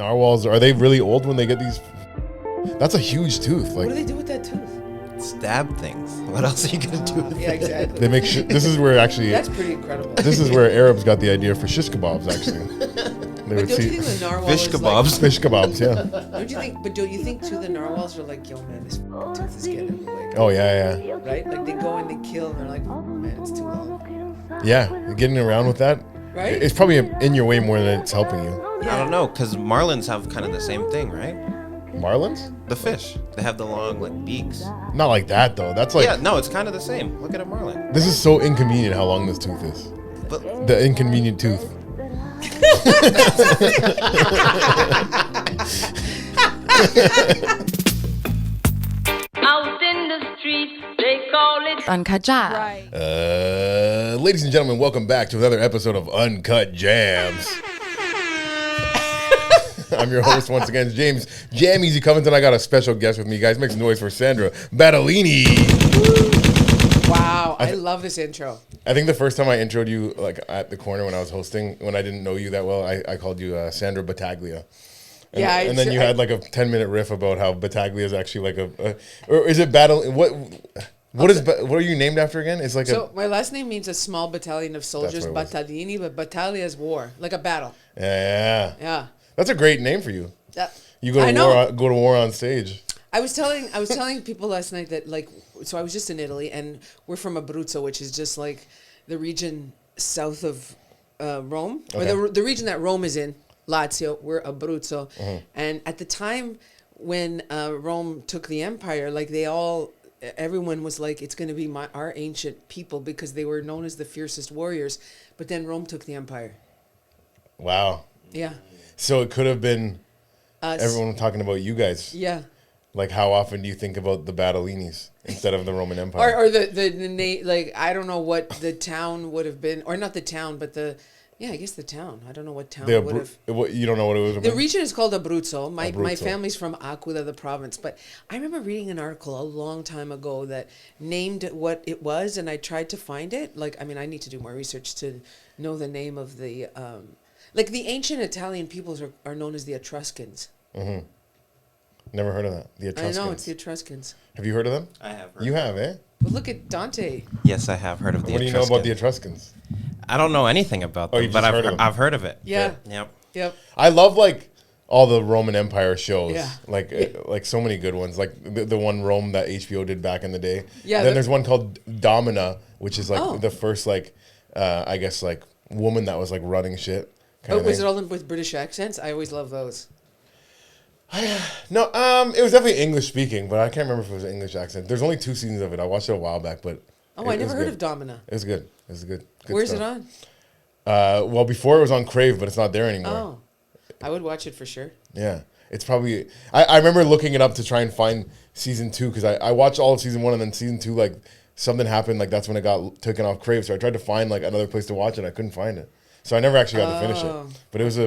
Narwhals, are they really old when they get these? That's a huge tooth. Like, what do they do with that tooth? Stab things. What else are you gonna do with Yeah, it? exactly. they make this is where actually. That's pretty incredible. This is where Arabs got the idea for shish kebabs. Actually, But don't you think the narwhal Fish is kebabs. fish kebabs? Yeah. Like, don't you think too the narwhals are like, yo man, this tooth is getting in the way. Oh yeah, Right? Like they go and they kill and they're like, oh man, it's too long. yeah. Getting around with that, Right? it's probably in your way more than it's helping you. I don't know, because marlins have kind of the same thing, right? Marlins? The fish. They have the long like beaks. Not like that though. That's like Yeah, no, it's kind of the same. Look at a marlin. this is so inconvenient how long this tooth is. But The inconvenient tooth. Out in the street, they call it Uncut Jam. right. Ladies and gentlemen, welcome back to another episode of Uncut Jams. I'm your host once again, James Jameasy Cummins, and I got a special guest with me. Guys, make some noise for Sandra Battaglini. Wow, I love this intro. I think the first time I introed you, like at the corner when I was hosting, when I didn't know you that well, I called you Sandra Battaglia. And, Yeah, and then you had like a 10-minute riff about how Battaglia is actually like or is it battle? What are you named after again? It's like So my last name means a small battalion of soldiers, what it was. Battaglini, but battaglia is war, like a battle. yeah. Yeah. That's a great name for you. That, You go I to know. war. Go to war on stage. I was telling people last night that like, so I was just in Italy and we're from Abruzzo, which is just like the region south of Rome, or the region that Rome is in, Lazio. We're Abruzzo, and at the time when Rome took the empire, like everyone was like, it's going to be our ancient people because they were known as the fiercest warriors. But then Rome took the empire. Wow. Yeah. So it could have been Us. everyone talking about you guys. Yeah. Like, how often do you think about the Battalinis instead of the Roman Empire? Or the like, I don't know what the town would have been, or not the town, but I guess the town. I don't know what town would have. You don't know what it would have The been? region is called Abruzzo. My Abruzzo. family's from Aquila, the province. But I remember reading an article a long time ago that named what it was, and I tried to find it. Like, I mean, I need to do more research to know the name of the... like, the ancient Italian peoples are known as the Etruscans. Mm-hmm. Never heard of that. The Etruscans. I know, it's the Etruscans. Have you heard of them? I have heard. You have, eh? But look at Dante. Yes, I have heard of the What do you know about the Etruscans? I don't know anything about Oh, them, you but just heard of them. I've heard of it. Yeah. Yep. Yep. I love, like, all the Roman Empire shows. Yeah. Like so many good ones. Like the one Rome that HBO did back in the day. Yeah, Then there's one called Domina, which is like Oh. the first, like, I guess, like, woman that was, like, running shit. Oh, was it all with British accents? I always love those. No, it was definitely English speaking, but I can't remember if it was an English accent. There's only 2 seasons of it. I watched it a while back, but Oh, I it was never heard good. of Domina. It was good. It was good. Where's stuff. it on? Well, before it was on Crave, but it's not there anymore. Oh, I would watch it for sure. Yeah, it's probably. I remember looking it up to try and find season 2 because I watched all of season 1 and then season 2 like something happened, like that's when it got taken off Crave. So I tried to find like another place to watch it. I couldn't find it. So I never actually got to finish Oh. it. But it was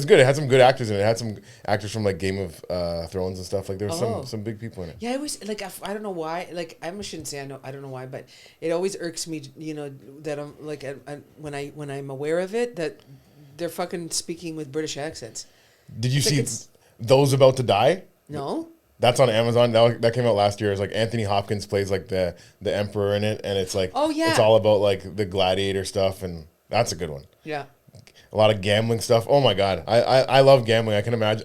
good. It had some good actors in it. It had some actors from like Game of Thrones and stuff. Like there was some big people in it. Yeah, I always like I don't know why. Like I shouldn't say I don't know why, but it always irks me. You know that I'm like when I'm aware of it that they're fucking speaking with British accents. Did you It's like see it's- Those About to Die? No. That's on Amazon. That came out last year. It's like Anthony Hopkins plays like the emperor in it, and it's like Oh, yeah. it's all about like the gladiator stuff, and that's a good one. Yeah. A lot of gambling stuff. Oh my god, I love gambling. I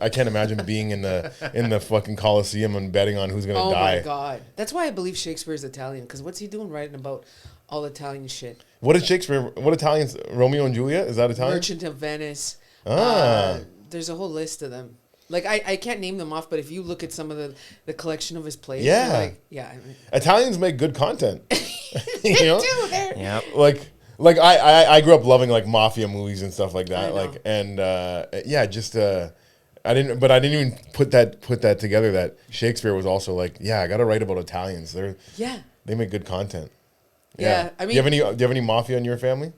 can't imagine being in the fucking Coliseum and betting on who's gonna Oh die. my god. That's why I believe Shakespeare's Italian. Because what's he doing writing about all Italian shit? What did Shakespeare? What Italians? Romeo and Juliet? Is that Italian? Merchant of Venice. Ah. There's a whole list of them. Like I can't name them off, but if you look at some of the collection of his plays, Yeah. you're like, yeah. I mean, Italians make good content. You know? dude, they're- Yep. Like I grew up loving like mafia movies and stuff like that. I know. Like and yeah, just I didn't even put that together that Shakespeare was also like, yeah, I gotta write about Italians. They make good content. Yeah, I mean- do you have any mafia in your family?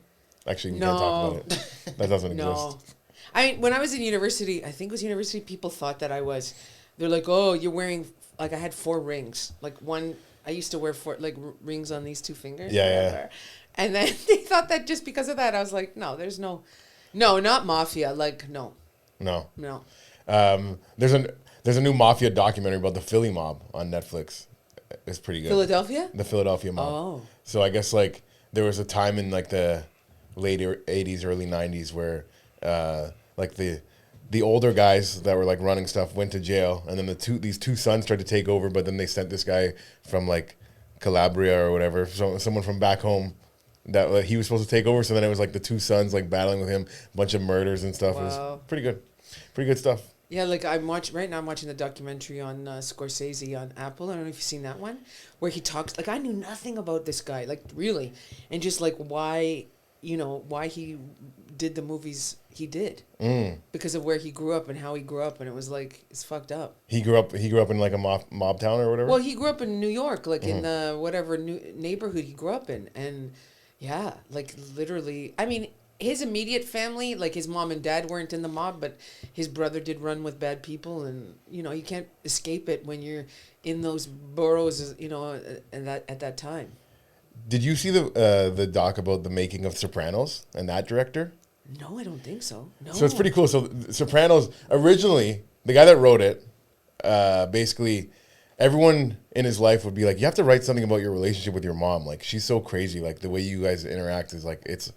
Actually, we can't talk about it. That doesn't No. exist. I mean, when I was in university, I think it was university, people thought that they're like, oh, you're wearing, like I had 4 rings. Like one, I used to wear 4, like rings on these 2 fingers. Yeah, yeah. whatever. And then they thought that just because of that, I was like, no, there's no, not mafia. Like, no. No. There's a new Mafia documentary about the Philly mob on Netflix. It's pretty good. Philadelphia? The Philadelphia mob. Oh. So I guess like there was a time in like the late 80s, early 90s where like the older guys that were like running stuff went to jail, and then these two sons tried to take over, but then they sent this guy from like Calabria or whatever, someone from back home that he was supposed to take over. So then it was like the two sons like battling with him, a bunch of murders and stuff. It was pretty good stuff. Yeah, like I'm watching the documentary on Scorsese on Apple. I don't know if you've seen that one, where he talks like I knew nothing about this guy, like really, and just like why he did the movies he did because of where he grew up and how he grew up, and it was like it's fucked up. He grew up in like a mob town or whatever. Well, he grew up in New York, like in the whatever neighborhood he grew up in, and yeah, like literally, I mean. His immediate family, like his mom and dad, weren't in the mob, but his brother did run with bad people, and you can't escape it when you're in those boroughs, and at that time. Did you see the doc about the making of Sopranos and that director? No, I don't think so. No. So it's pretty cool. So Sopranos, originally, the guy that wrote it, basically, everyone in his life would be like, you have to write something about your relationship with your mom. Like, she's so crazy. Like, the way you guys interact is like, it's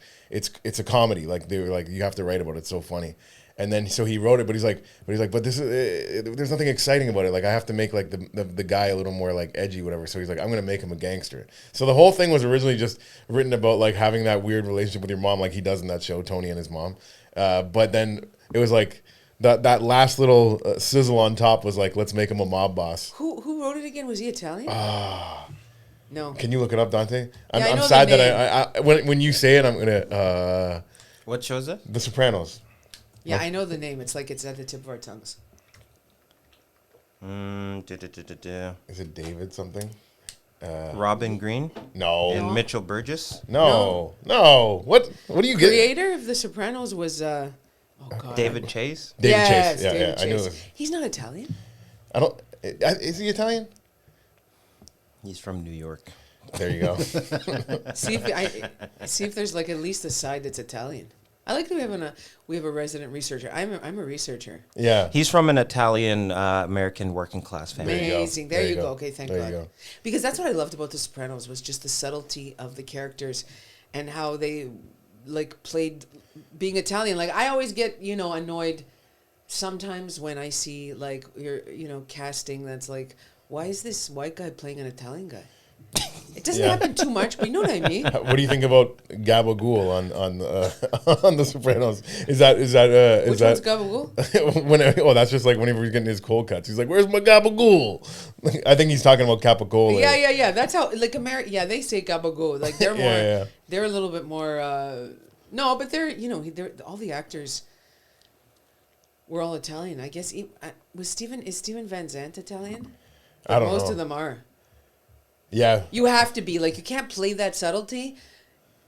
a comedy. Like, they were like, you have to write about it. It's so funny. And then, so he wrote it, but he's like, but this is, there's nothing exciting about it. Like, I have to make like the guy a little more like edgy, whatever. So he's like, I'm going to make him a gangster. So the whole thing was originally just written about like having that weird relationship with your mom, like he does in that show, Tony and his mom. But then it was like, that last little sizzle on top was like, let's make him a mob boss. Who wrote it again? Was he Italian? No. Can you look it up, Dante? I'm sad that I when you say it, I'm gonna. What show is it? The Sopranos. Yeah, I know the name. It's like it's at the tip of our tongues. Is it David something? Robin Green? No. And Mitchell Burgess? No. What do you get? Creator of The Sopranos was oh God. David Chase? David Chase. Yeah, David Chase. I knew it. He's not Italian. I don't. Is he Italian? He's from New York. There you go. see if there's like at least a side that's Italian. I like that we have a resident researcher. I'm a researcher. Yeah. He's from an Italian American working class family. Amazing. There you go. Okay, thank God. Because that's what I loved about The Sopranos was just the subtlety of the characters and how they like played being Italian. Like I always get, annoyed sometimes when I see like your casting that's like, why is this white guy playing an Italian guy? It doesn't happen too much, but you know what I mean. What do you think about Gabagool on The Sopranos? Is that Which one's Gabagool? That's just like whenever he's getting his cold cuts, he's like, "Where's my Gabagool?" I think he's talking about Capicola. Yeah. That's how like they say Gabagool. Like they're more, they're a little bit more. No, but they're all the actors were all Italian. I guess is Steven Van Zandt Italian? I don't know. Most of them are. Yeah. You have to be. Like, you can't play that subtlety.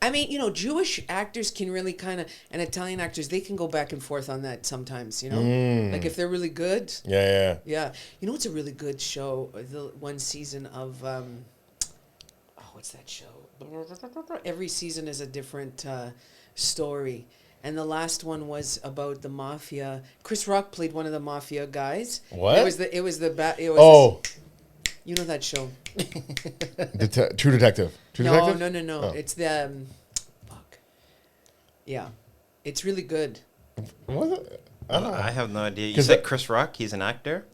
I mean, Jewish actors can really kind of, and Italian actors, they can go back and forth on that sometimes, Like, if they're really good. Yeah. Yeah. It's a really good show? The one season of, what's that show? Every season is a different story. And the last one was about the Mafia. Chris Rock played one of the Mafia guys. What? It was you know that show. True Detective. No. Oh. It's the fuck. Yeah, it's really good. Was it? I have no idea. You said Chris Rock. He's an actor.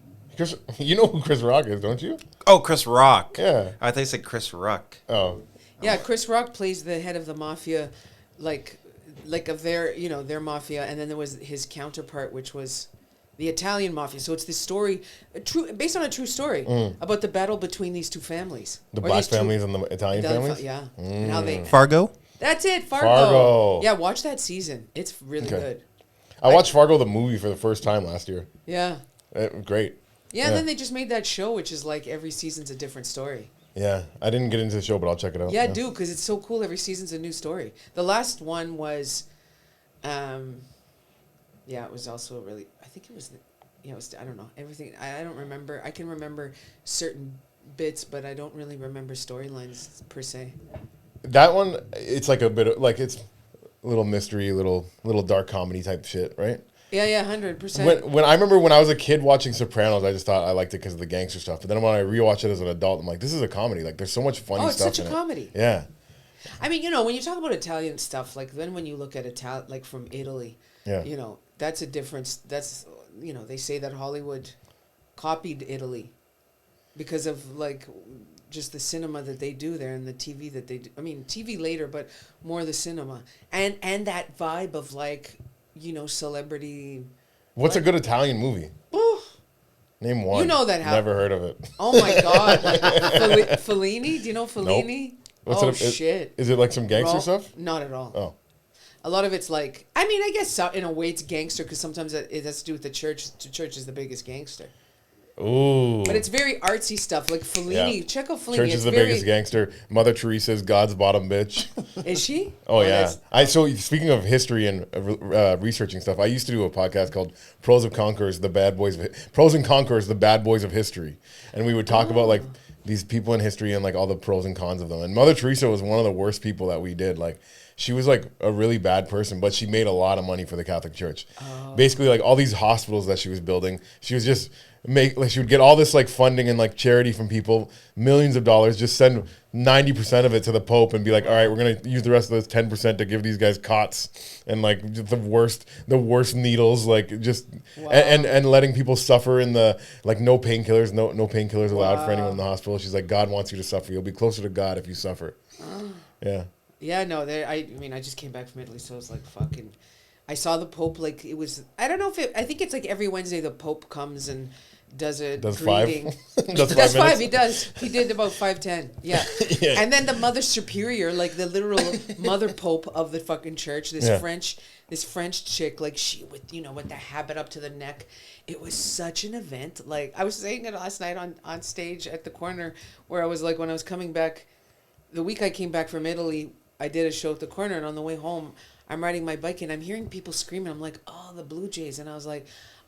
You know who Chris Rock is, don't you? Oh, Chris Rock. Yeah. I thought you said Chris Rock. Oh. Yeah, Chris Rock plays the head of the mafia, like of their their mafia, and then there was his counterpart, which was the Italian mafia. So it's this story, based on a true story about the battle between these two families. The black families and the Italian families? Yeah. And how they... Fargo? That's it, Fargo. Yeah, watch that season. It's really good. I watched Fargo the movie for the first time last year. Yeah. Great. Yeah, and then they just made that show, which is like every season's a different story. Yeah, I didn't get into the show, but I'll check it out. Yeah, do, because it's so cool. Every season's a new story. The last one was... it was also really. I think it was. It was. I don't know everything. I don't remember. I can remember certain bits, but I don't really remember storylines per se. That one, it's like a bit of like it's a little mystery, little dark comedy type shit, right? Yeah, 100%. When I remember when I was a kid watching Sopranos, I just thought I liked it because of the gangster stuff. But then when I rewatch it as an adult, I'm like, this is a comedy. Like, there's so much funny stuff. It's such a comedy. Yeah. I mean, when you talk about Italian stuff, like then when you look at like from Italy, that's a difference. That's they say that Hollywood copied Italy because of like just the cinema that they do there and the TV that they do. I mean, TV later, but more the cinema and that vibe of like celebrity. What's a good Italian movie? Name one. You know that how? Never heard of it. Oh my God! Fellini? Do you know Fellini? Nope. Shit! Is it like some gangster stuff? Not at all. Oh. A lot of it's like, I mean, I guess so, in a way it's gangster because sometimes it has to do with the church. The church is the biggest gangster. Ooh. But it's very artsy stuff. Like Fellini. Yeah. Check out Fellini. Church is the biggest gangster. Mother Teresa is God's bottom bitch. Is she? Oh, yeah. So speaking of history and researching stuff, I used to do a podcast called Pros and Conquerors, the Bad Boys of History. And we would talk about like these people in history and like all the pros and cons of them. And Mother Teresa was one of the worst people that we did. Like, she was like a really bad person, but she made a lot of money for the Catholic Church. Basically, like all these hospitals that she was building, she was just she would get all this like funding and like charity from people, millions of dollars, just send 90% of it to the Pope and be like, all right, we're gonna use the rest of this 10% to give these guys cots and like the worst needles, like just and letting people suffer in the like no painkillers allowed for anyone in the hospital. She's like, God wants you to suffer. You'll be closer to God if you suffer. Yeah. Yeah, no, I mean, I just came back from Italy, so it was like fucking. I saw the Pope, like, it was, I don't know if I think it's like every Wednesday the Pope comes and does greeting. 5? That's 5, he does. He did about 5:10, yeah. And then the Mother Superior, like the literal Mother Pope of the fucking church, this French chick, like she with the habit up to the neck. It was such an event. Like, I was saying it last night on stage at the corner where I was like, when I was coming back, the week I came back from Italy, I did a show at the corner, and on the way home, I'm riding my bike, and I'm hearing people screaming. I'm like, oh, the Blue Jays. And I was like,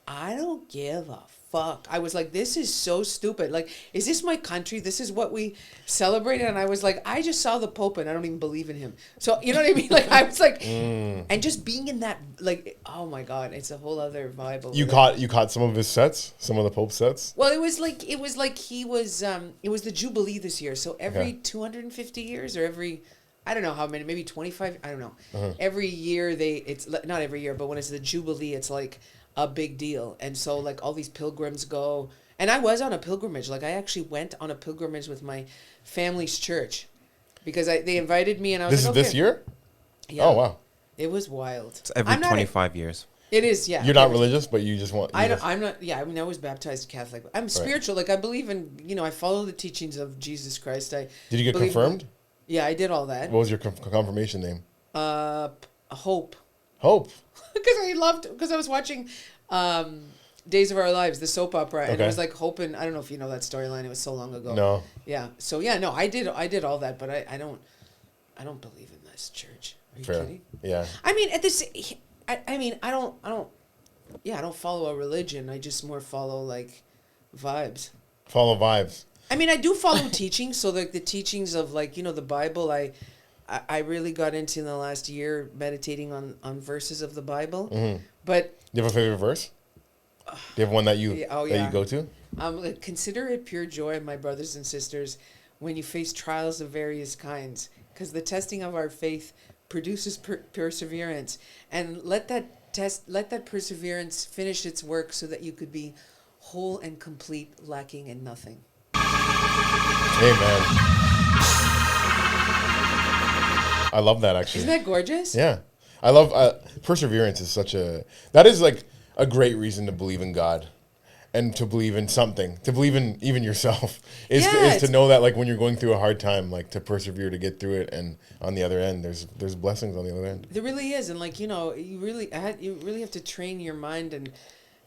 I don't give a fuck. I was like, this is so stupid. Like, is this my country? This is what we celebrate? And I was like, I just saw the Pope, and I don't even believe in him. So, you know what I mean? Like, I was like, and just being in that, like, oh, my God, it's a whole other vibe. You caught some of his sets? Some of the Pope sets? Well, it was like he was, it was the Jubilee this year. So every 250 years or every... I don't know how many, maybe 25, I don't know. Every year it's not every year, but when it's the Jubilee, it's like a big deal. And so like all these pilgrims go, and I was on a pilgrimage. Like I actually went on a pilgrimage with my family's church because they invited me and I was like, okay. This year? Yeah. Oh, wow. It was wild. It's every 25 years. It is, yeah. You're not religious, but you just want... I'm not, yeah, I mean, I was baptized Catholic. I'm spiritual. Like I believe in, I follow the teachings of Jesus Christ. Did you get confirmed? Yeah, I did all that. What was your confirmation name? Hope. Hope. Because I was watching Days of Our Lives, the soap opera, and it was like Hope, and I don't know if you know that storyline. It was so long ago. No. Yeah. So yeah, no, I did all that, but I don't believe in this church. Are you kidding? Yeah. I mean, I don't follow a religion. I just more follow like vibes. Follow vibes. I mean, I do follow teachings. So like the teachings of like, the Bible, I really got into in the last year meditating on verses of the Bible. Mm-hmm. But do you have a favorite verse? Do you have one that you go to? Like, consider it pure joy, my brothers and sisters, when you face trials of various kinds, because the testing of our faith produces perseverance, and let that perseverance finish its work so that you could be whole and complete, lacking in nothing. Amen. I love that, actually. Isn't that gorgeous? Yeah. I love perseverance is that is like a great reason to believe in God and to believe in something, to believe in even yourself is to know that like when you're going through a hard time, like to persevere, to get through it. And on the other end, there's blessings on the other end. There really is. And like, you really have to train your mind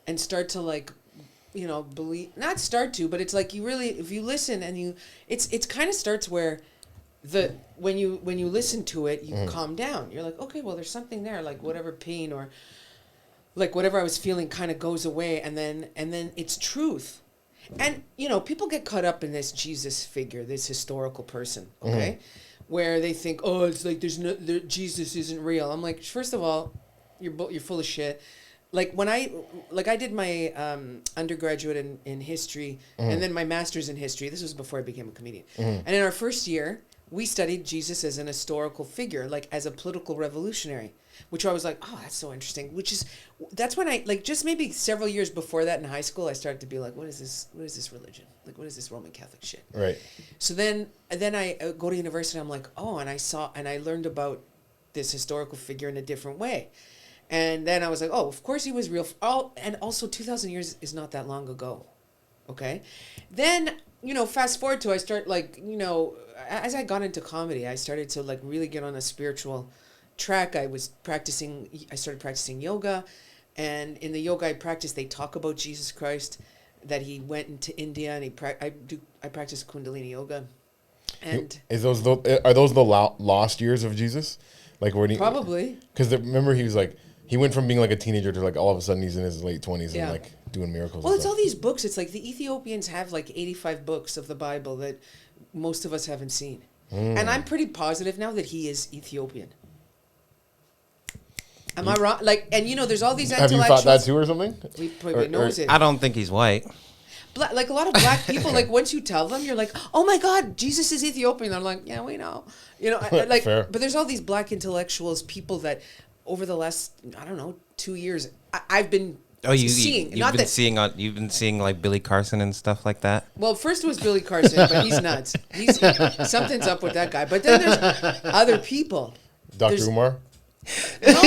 and start to like, believe, not start to, but it's like if you listen and it's kind of starts where when you listen to it, you calm down. You're like, okay, well, there's something there, like whatever pain or like whatever I was feeling kind of goes away, and then it's truth. And people get caught up in this Jesus figure, this historical person, okay, where they think, oh, it's like Jesus isn't real. I'm like, first of all, you're full of shit. like when I did my undergraduate in history and then my master's in history. This was before I became a comedian. And in our first year, we studied Jesus as an historical figure, like as a political revolutionary, which I was like, oh, that's so interesting. That's when I like just maybe several years before that in high school, I started to be like, what is this? What is this religion? Like, what is this Roman Catholic shit? Right. So then I go to university. I'm like, oh, and I learned about this historical figure in a different way. And then I was like, oh, of course he was real. Oh, and also 2,000 years is not that long ago. Okay. Then, fast forward to I start like, as I got into comedy, I started to like really get on a spiritual track. I started practicing yoga. And in the yoga I practiced, they talk about Jesus Christ, that he went into India and I practice Kundalini yoga. And are those the lost years of Jesus? Like when probably. Because remember he was like, he went from being like a teenager to like all of a sudden he's in his late 20s and like doing miracles. Well, it's all these books. It's like the Ethiopians have like 85 books of the Bible that most of us haven't seen. And I'm pretty positive now that he is Ethiopian. Am I wrong? Like, and there's all these intellectuals. Have you thought that too or something? We probably knows it. I don't think he's white. Like a lot of black people, like once you tell them, you're like, oh my God, Jesus is Ethiopian. I'm like, yeah, we know. Like, Fair. But there's all these black intellectuals, people that over the last, I don't know, 2 years, I've been seeing. You've been seeing like Billy Carson and stuff like that. Well, first it was Billy Carson, but he's nuts. Something's up with that guy. But then there's other people. Dr. Umar? No,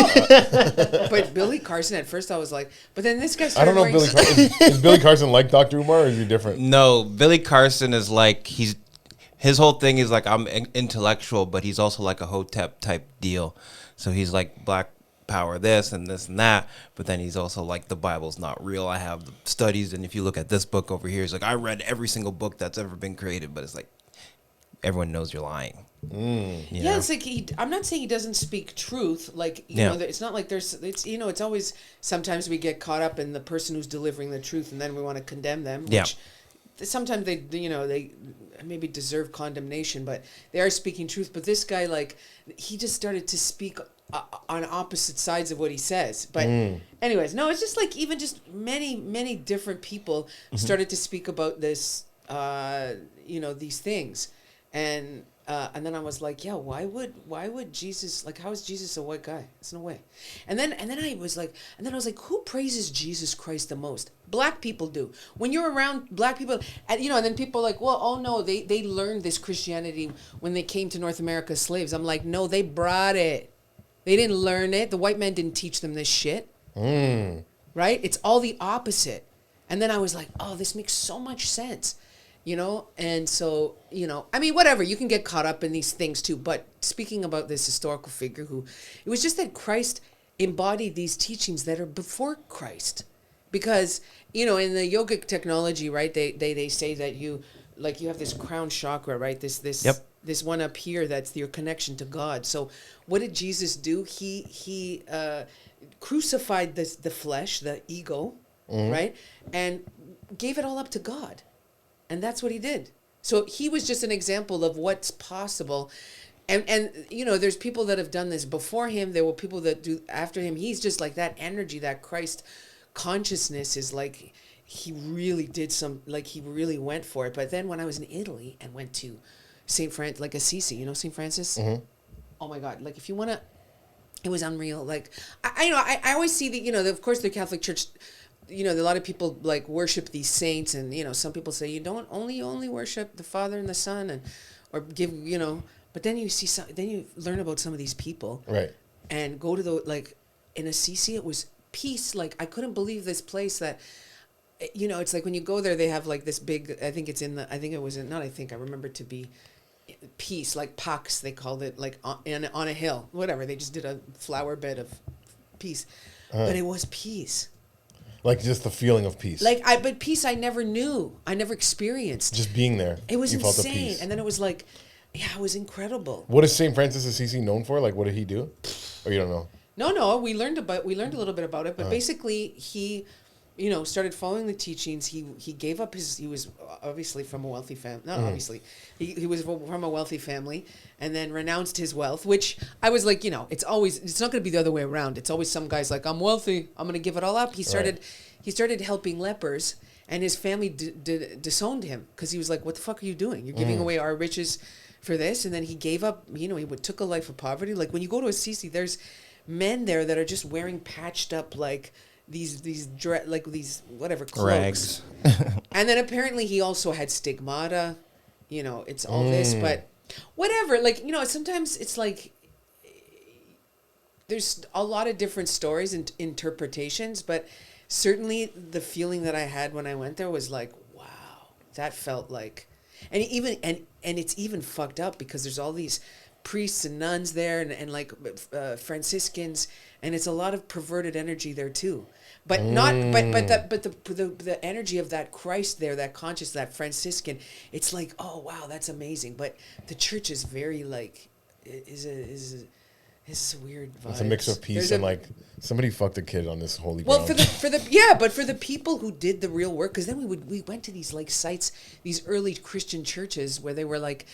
but Billy Carson. At first, I was like, but then this guy I started. don't know. Is Billy Carson like Dr. Umar, or is he different? No, Billy Carson is like his whole thing is like I'm intellectual, but he's also like a Hotep type deal. So he's like Black Power this and this and that, but then he's also like the Bible's not real. I have the studies, and if you look at this book over here, it's like I read every single book that's ever been created, but it's like everyone knows you're lying. Yeah, it's like I'm not saying he doesn't speak truth. Like it's not like it's always sometimes we get caught up in the person who's delivering the truth, and then we want to condemn them. Which sometimes they maybe deserve condemnation, but they are speaking truth. But this guy, like, he just started to speak on opposite sides of what he says. But anyways, no, it's just like even just many different people started to speak about this, these things, and then I was like, yeah, why would Jesus, like, how is Jesus a white guy? There's no way. And then I was like, who praises Jesus Christ the most? Black people do. When you're around black people, and then people are like, well, oh no, they learned this Christianity when they came to North America as slaves. I'm like, no, they brought it. They didn't learn it. The white man didn't teach them this shit. Right? It's all the opposite. And then I was like, oh, this makes so much sense. And so, I mean, whatever, you can get caught up in these things too. But speaking about this historical figure it was just that Christ embodied these teachings that are before Christ. Because, in the yogic technology, right, they say that you have this crown chakra, right? This one up here, that's your connection to God. So what did Jesus do? He crucified the flesh, the ego, right? And gave it all up to God. And that's what he did. So he was just an example of what's possible. And there's people that have done this before him. There were people that do after him. He's just like that energy, that Christ consciousness is like, he really did he really went for it. But then when I was in Italy and went to St. Francis, like Assisi, St. Francis? Oh my God. Like, if you want to, it was unreal. Like, I always see that, of course the Catholic Church, a lot of people like worship these saints, and some people say you don't only worship the Father and the Son, or give but then then you learn about some of these people, right? And go to in Assisi, it was peace. Like, I couldn't believe this place that it's like when you go there, they have like this big, I remember it to be peace, like Pax they called it, like on a hill, whatever, they just did a flower bed of peace, but it was peace. Like, just the feeling of peace. But peace I never knew. I never experienced. Just being there. It was insane. Felt the peace. And then it was like, yeah, it was incredible. What is St. Francis Assisi known for? Like, what did he do? Or you don't know? No, we learned a little bit about it, but basically he started following the teachings. He gave up he was obviously from a wealthy family. Not obviously. He was from a wealthy family and then renounced his wealth, which I was like, it's not going to be the other way around. It's always some guy's like, I'm wealthy, I'm going to give it all up. He started helping lepers, and his family disowned him because he was like, what the fuck are you doing? You're giving away our riches for this. And then he gave up, he took a life of poverty. Like when you go to Assisi, there's men there that are just wearing patched up like these whatever cloaks. Rags. And then apparently he also had stigmata. It's all this, but whatever. Like, sometimes it's like there's a lot of different stories and interpretations, but certainly the feeling that I had when I went there was like, wow, that felt like, and it's even fucked up because there's all these priests and nuns there and like Franciscans, and it's a lot of perverted energy there too. But not the energy of that Christ there, that conscious, that Franciscan, it's like, oh wow, that's amazing. But the church is very like is a weird vibe. It's a mix of peace and like somebody fucked a kid on this holy ground. Well, but for the people who did the real work, because then we went to these like sites, these early Christian churches where they were like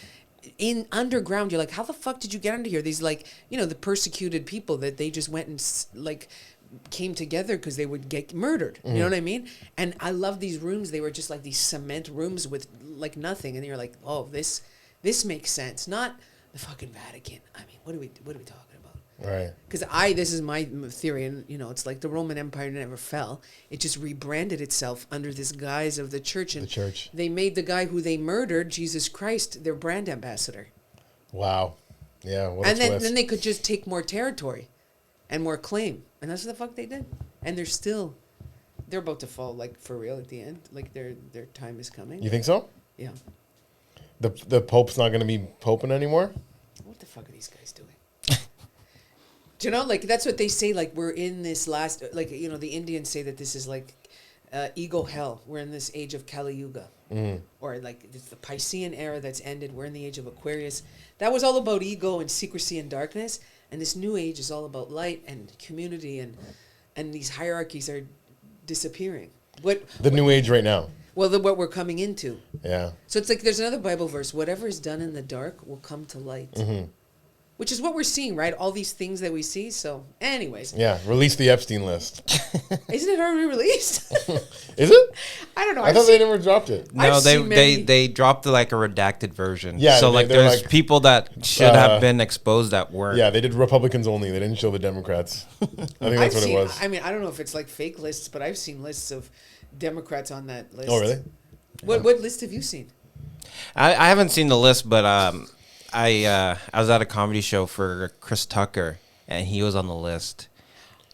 in underground. You're like, how the fuck did you get under here? These like, the persecuted people that they just went and like came together because they would get murdered. You know what I mean? And I love these rooms. They were just like these cement rooms with like nothing. And you're like, oh, this makes sense. Not the fucking Vatican. I mean, what are we talking about? Right. Because this is my theory, and it's like the Roman Empire never fell. It just rebranded itself under this guise of the church. And they made the guy who they murdered, Jesus Christ, their brand ambassador. Wow. Yeah. What and then they could just take more territory and more claim. And that's what the fuck they did. And they're about to fall, like, for real at the end. Like, their time is coming. You think so? Yeah. The Pope's not going to be poping anymore? What the fuck are these guys doing? Do you know, like, that's what they say, like, we're in this last, like, the Indians say that this is, like, ego hell. We're in this age of Kali Yuga. Or, like, it's the Piscean era that's ended. We're in the age of Aquarius. That was all about ego and secrecy and darkness. And this new age is all about light and community, and these hierarchies are disappearing. The new age right now. Well, what we're coming into. Yeah. So it's like there's another Bible verse. Whatever is done in the dark will come to light. Which is what we're seeing, right? All these things that we see. So, anyways. Yeah, release the Epstein list. Isn't it already released? Is it? I don't know. I thought they never dropped it. No, they dropped like a redacted version. Yeah. So there's like, people that should have been exposed that weren't. Yeah, they did Republicans only. They didn't show the Democrats. I think that's what it was. I mean, I don't know if it's like fake lists, but I've seen lists of Democrats on that list. Oh, really? What list have you seen? I haven't seen the list, but I was at a comedy show for Chris Tucker, and he was on the list.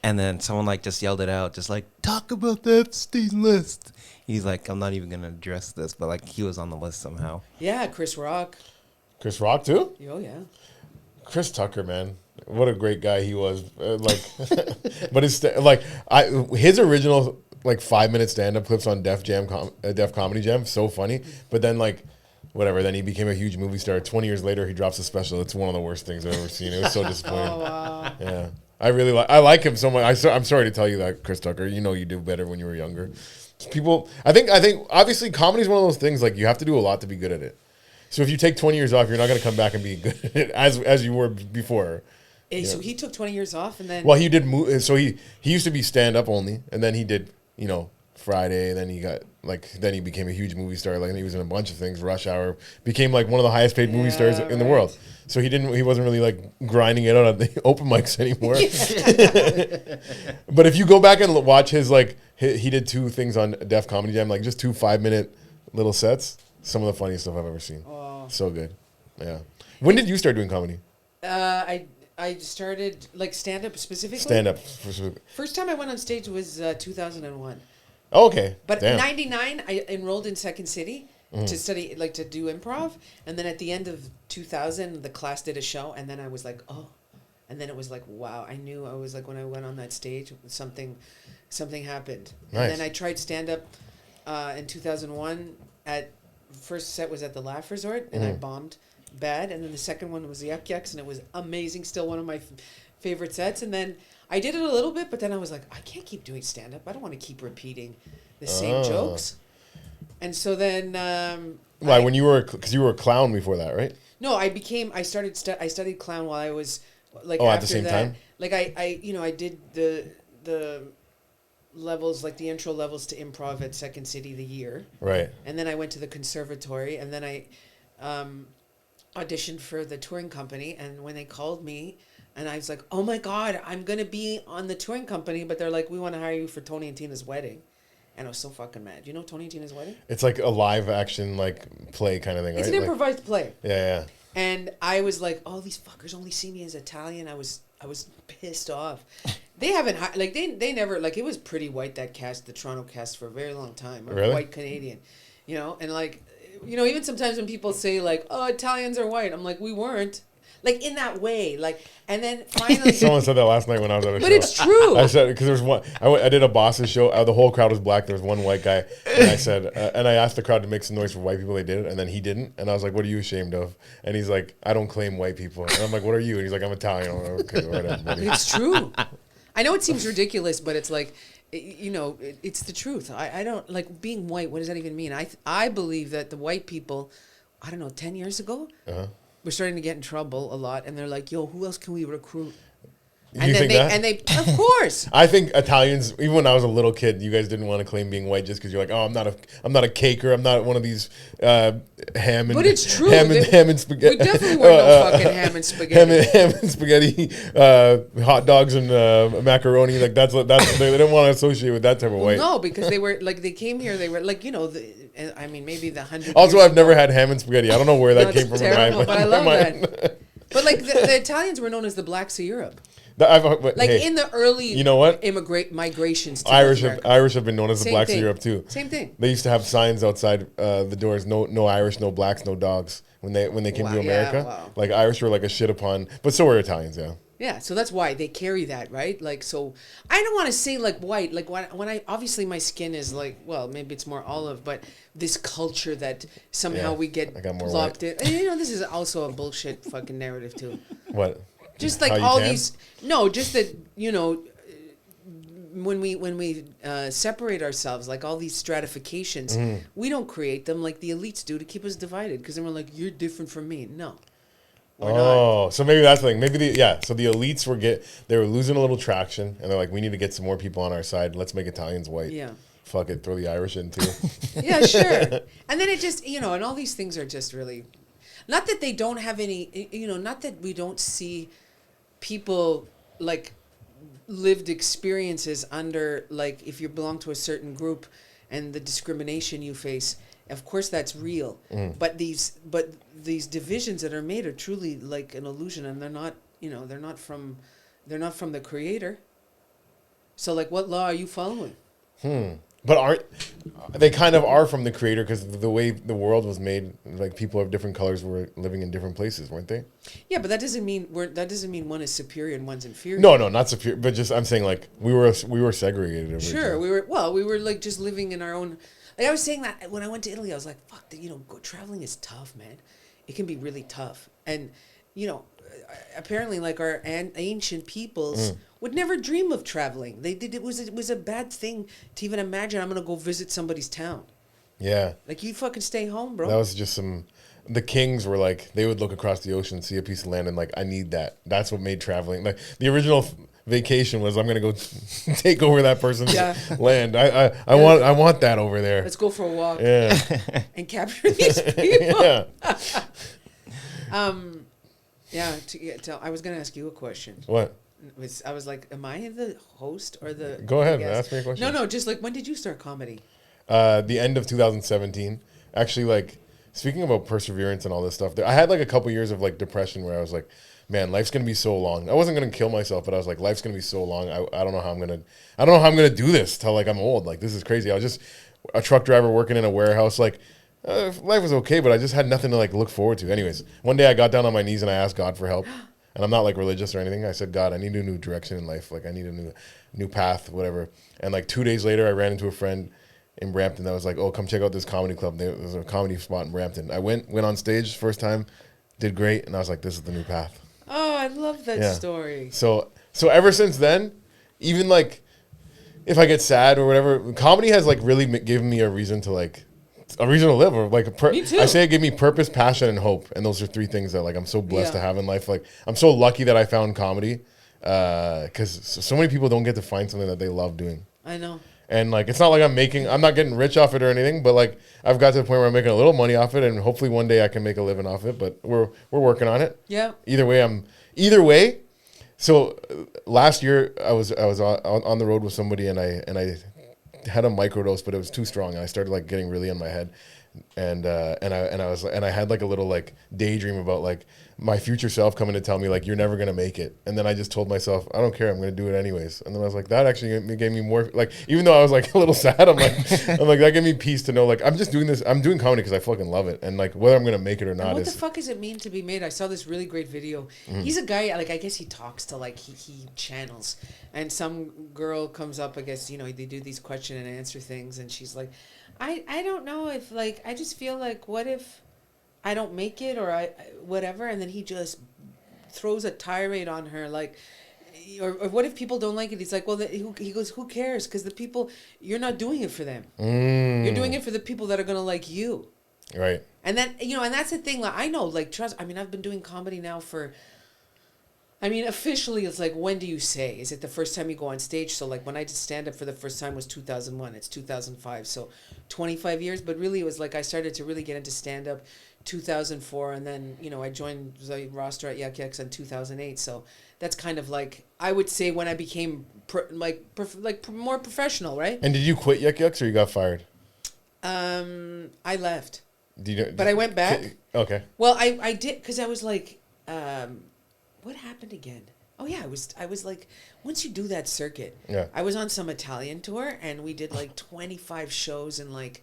And then someone like just yelled it out, just like, talk about the Epstein list. He's like, I'm not even gonna address this, but like he was on the list somehow. Yeah, Chris Rock. Chris Rock too? Oh yeah. Chris Tucker, man, what a great guy he was. But his original like 5-minute stand-up clips on Def Comedy Jam, so funny. But then like, whatever. Then he became a huge movie star. 20 years later, he drops a special. It's one of the worst things I've ever seen. It was so disappointing. Oh wow. Yeah, I like him so much. I'm sorry to tell you that, Chris Tucker. You do better when you were younger. People, I think obviously comedy is one of those things like you have to do a lot to be good at it. So if you take 20 years off, you're not going to come back and be good at it as you were before. So he took 20 years off and then. Well, he did. So he used to be stand up only, and then he did Friday. And then he got then he became a huge movie star. Like he was in a bunch of things. Rush Hour, became like one of the highest paid movie stars in the world. So he wasn't really like grinding it out at the open mics anymore. But if you go back and watch his he did 2 things on Def Comedy Jam, like just 2 5-minute little sets. Some of the funniest stuff I've ever seen. Oh. So good. Yeah. When did you start doing comedy? I started like stand up specifically. Stand up. First time I went on stage was 2001. Oh, okay. But in '99, I enrolled in Second City to study, like to do improv. And then at the end of 2000, the class did a show. And then I was like, oh. And then it was like, wow. I knew I was like, when I went on that stage, something happened. Nice. And then I tried stand up in 2001 first set was at the Laugh Resort. And I bombed bad. And then the second one was the Yuk Yuks. And it was amazing. Still one of my favorite sets. And then I did it a little bit, but then I was like, I can't keep doing stand-up. I don't want to keep repeating the same jokes. And so then... Why, when you were... Because you were a clown before that, right? No, I studied clown while I was... Like, at after the same that, time? Like, I did the levels, like the intro levels to improv at Second City the year. Right. And then I went to the conservatory, and then I auditioned for the touring company. And when they called me, and I was like, oh my God, I'm going to be on the touring company. But they're like, we want to hire you for Tony and Tina's wedding. And I was so fucking mad. You know Tony and Tina's wedding? It's like a live action, like, play kind of thing, It's right? an improvised play. Yeah. And I was like, oh, these fuckers only see me as Italian. I was pissed off. They haven't, like, they never, like, it was pretty white, that cast, the Toronto cast, for a very long time. Really? White Canadian, you know? And, like, you know, even sometimes when people say, like, oh, Italians are white, I'm like, we weren't. Like, in that way. Like, and then finally... Someone said that last night when I was at a show. But it's true. I said, because there's one... I did a boss's show. The whole crowd was black. There was one white guy. And I said... and I asked the crowd to make some noise for white people. They did it. And then he didn't. And I was like, what are you ashamed of? And he's like, I don't claim white people. And I'm like, what are you? And he's like, I'm Italian. I'm like, okay, whatever, buddy. It's true. I know it seems ridiculous, but it's like... You know, it's the truth. I don't... Like, being white, what does that even mean? I believe that the white people... I don't know, 10 years ago... Uh-huh. We're starting to get in trouble a lot, and they're like, "Yo, who else can we recruit?" And you then think they, that? and they, of course. I think Italians, even when I was a little kid, you guys didn't want to claim being white just because you're like, oh, I'm not a caker, I'm not one of these ham and. But it's true. Ham and spaghetti. We definitely weren't no fucking ham and spaghetti. Ham and spaghetti, hot dogs and macaroni. Like they didn't want to associate with that type of white. No, because they were like, they came here. They were like, you know, I mean, maybe the 100. Also, I've never had ham and spaghetti. I don't know where that came from. Terrible, in my, but I love my, that. But like the Italians were known as the blacks of Europe. But, Like hey, in the early, you know what? Migrations. To Irish America. have been known as the Same blacks thing. of Europe too. Same thing. They used to have signs outside the doors: no Irish, no blacks, no dogs. When they came to Wow, America, yeah, wow. like Irish were like a shit upon, but so were Italians. Yeah. Yeah, so that's why they carry that, right? Like, so I don't want to say like white, like when I obviously my skin is like, well, maybe it's more olive, but this culture that somehow Yeah, we get I got more locked white. in. And, you know, this is also a bullshit fucking narrative too. What? Just like How you all can? these, no, just that, you know, when we separate ourselves, like all these stratifications, we don't create them like the elites do to keep us divided. Because then we're like, you're different from me. No. We're not. So maybe that's the thing. Maybe so the elites they were losing a little traction, and they're like, we need to get some more people on our side. Let's make Italians white. Yeah. Fuck it, throw the Irish in too. Yeah, sure. And then it just, you know, and all these things are just really, not that they don't have any, you know, not that we don't see people like lived experiences under, like, if you belong to a certain group and the discrimination you face, of course that's real. But these divisions that are made are truly like an illusion, and they're not, you know, they're not from the creator. So like, what law are you following? But they kind of are from the creator, because the way the world was made, like people of different colors were living in different places, weren't they? Yeah, but that doesn't mean one is superior and one's inferior. No, not superior. But just I'm saying, like we were segregated. Sure, we were like just living in our own. Like I was saying that when I went to Italy, I was like, fuck, you know, traveling is tough, man. It can be really tough, and you know, apparently, like our ancient peoples would never dream of traveling. They did. It was a bad thing to even imagine I'm gonna go visit somebody's town. Yeah. Like, you fucking stay home, bro. That was just the kings were like, they would look across the ocean, see a piece of land, and like, I need that. That's what made traveling. Like the original vacation was, I'm gonna go take over that person's land. I want that over there. Let's go for a walk. Yeah. And capture these people. Yeah. I was gonna ask you a question. What? I was like, am I the host or the? Go ahead, guest? ask me a question. No, just like, when did you start comedy? The end of 2017. Actually, like, speaking about perseverance and all this stuff, I had like a couple years of like depression where I was like, man, life's gonna be so long. I wasn't gonna kill myself, but I was like, life's gonna be so long. I don't know how I'm gonna do this till like I'm old. Like, this is crazy. I was just a truck driver working in a warehouse. Like, life was okay, but I just had nothing to like look forward to. Anyways, one day I got down on my knees and I asked God for help. And I'm not like religious or anything. I said, God, I need a new direction in life. Like, I need a new path, whatever. And like 2 days later, I ran into a friend in Brampton that was like, oh, come check out this comedy club. There's a comedy spot in Brampton. I went on stage first time, did great, and I was like, this is the new path. Oh, I love that Yeah. story. So ever since then, even like if I get sad or whatever, comedy has like really given me a reason to live, or like Me too. I say it gave me purpose, passion, and hope, and those are three things that like I'm so blessed to Yeah. have in life. Like I'm so lucky that I found comedy, because so many people don't get to find something that they love doing. I know. And like it's not like I'm not getting rich off it or anything, but like I've got to the point where I'm making a little money off it, and hopefully one day I can make a living off it. But we're working on it. Yeah. Either way. So last year I was on the road with somebody, and I had a microdose, but it was too strong, and I started like getting really in my head, and I had like a little like daydream about like my future self coming to tell me like you're never gonna make it, and then I just told myself I don't care, I'm gonna do it anyways, and then I was like that actually gave me more, like even though I was like a little sad, I'm like that gave me peace to know like I'm just doing this, I'm doing comedy because I fucking love it, and like whether I'm gonna make it or not What is the fuck does it mean to be made? I saw this really great video. He's a guy, like, I guess he talks to, like, he channels. And some girl comes up, I guess, you know, they do these question and answer things. And she's like, I don't know if, like, I just feel like, what if I don't make it or whatever? And then he just throws a tirade on her, like, or what if people don't like it? He's like, well, he goes, who cares? Because the people, you're not doing it for them. You're doing it for the people that are going to like you. right. And then, you know, and that's the thing, like, I know, like, trust, I mean, I've been doing comedy now officially it's like, when do you say? Is it the first time you go on stage? So, like, when I did stand-up for the first time was 2001. It's 2005, so 25 years. But really, it was like I started to really get into stand-up 2004, and then, you know, I joined the roster at Yuk Yuk in 2008. So that's kind of like, I would say when I became, more professional, right? And did you quit Yuk Yuk's or you got fired? I left. But I went back. Okay. Well, I did, because I was like, what happened again? Oh yeah, I was like, once you do that circuit, Yeah. I was on some Italian tour, and we did like 25 shows in like,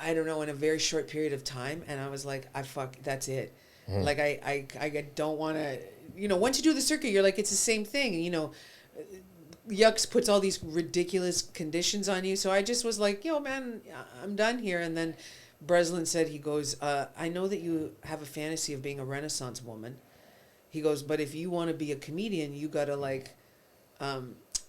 I don't know, in a very short period of time, and I was like, that's it. Like I don't want to, you know, once you do the circuit, you're like, it's the same thing, you know. Yucks puts all these ridiculous conditions on you, so I just was like, yo man, I'm done here. And then Breslin said, he goes, I know that you have a fantasy of being a Renaissance woman. He goes, but if you want to be a comedian, you got to like,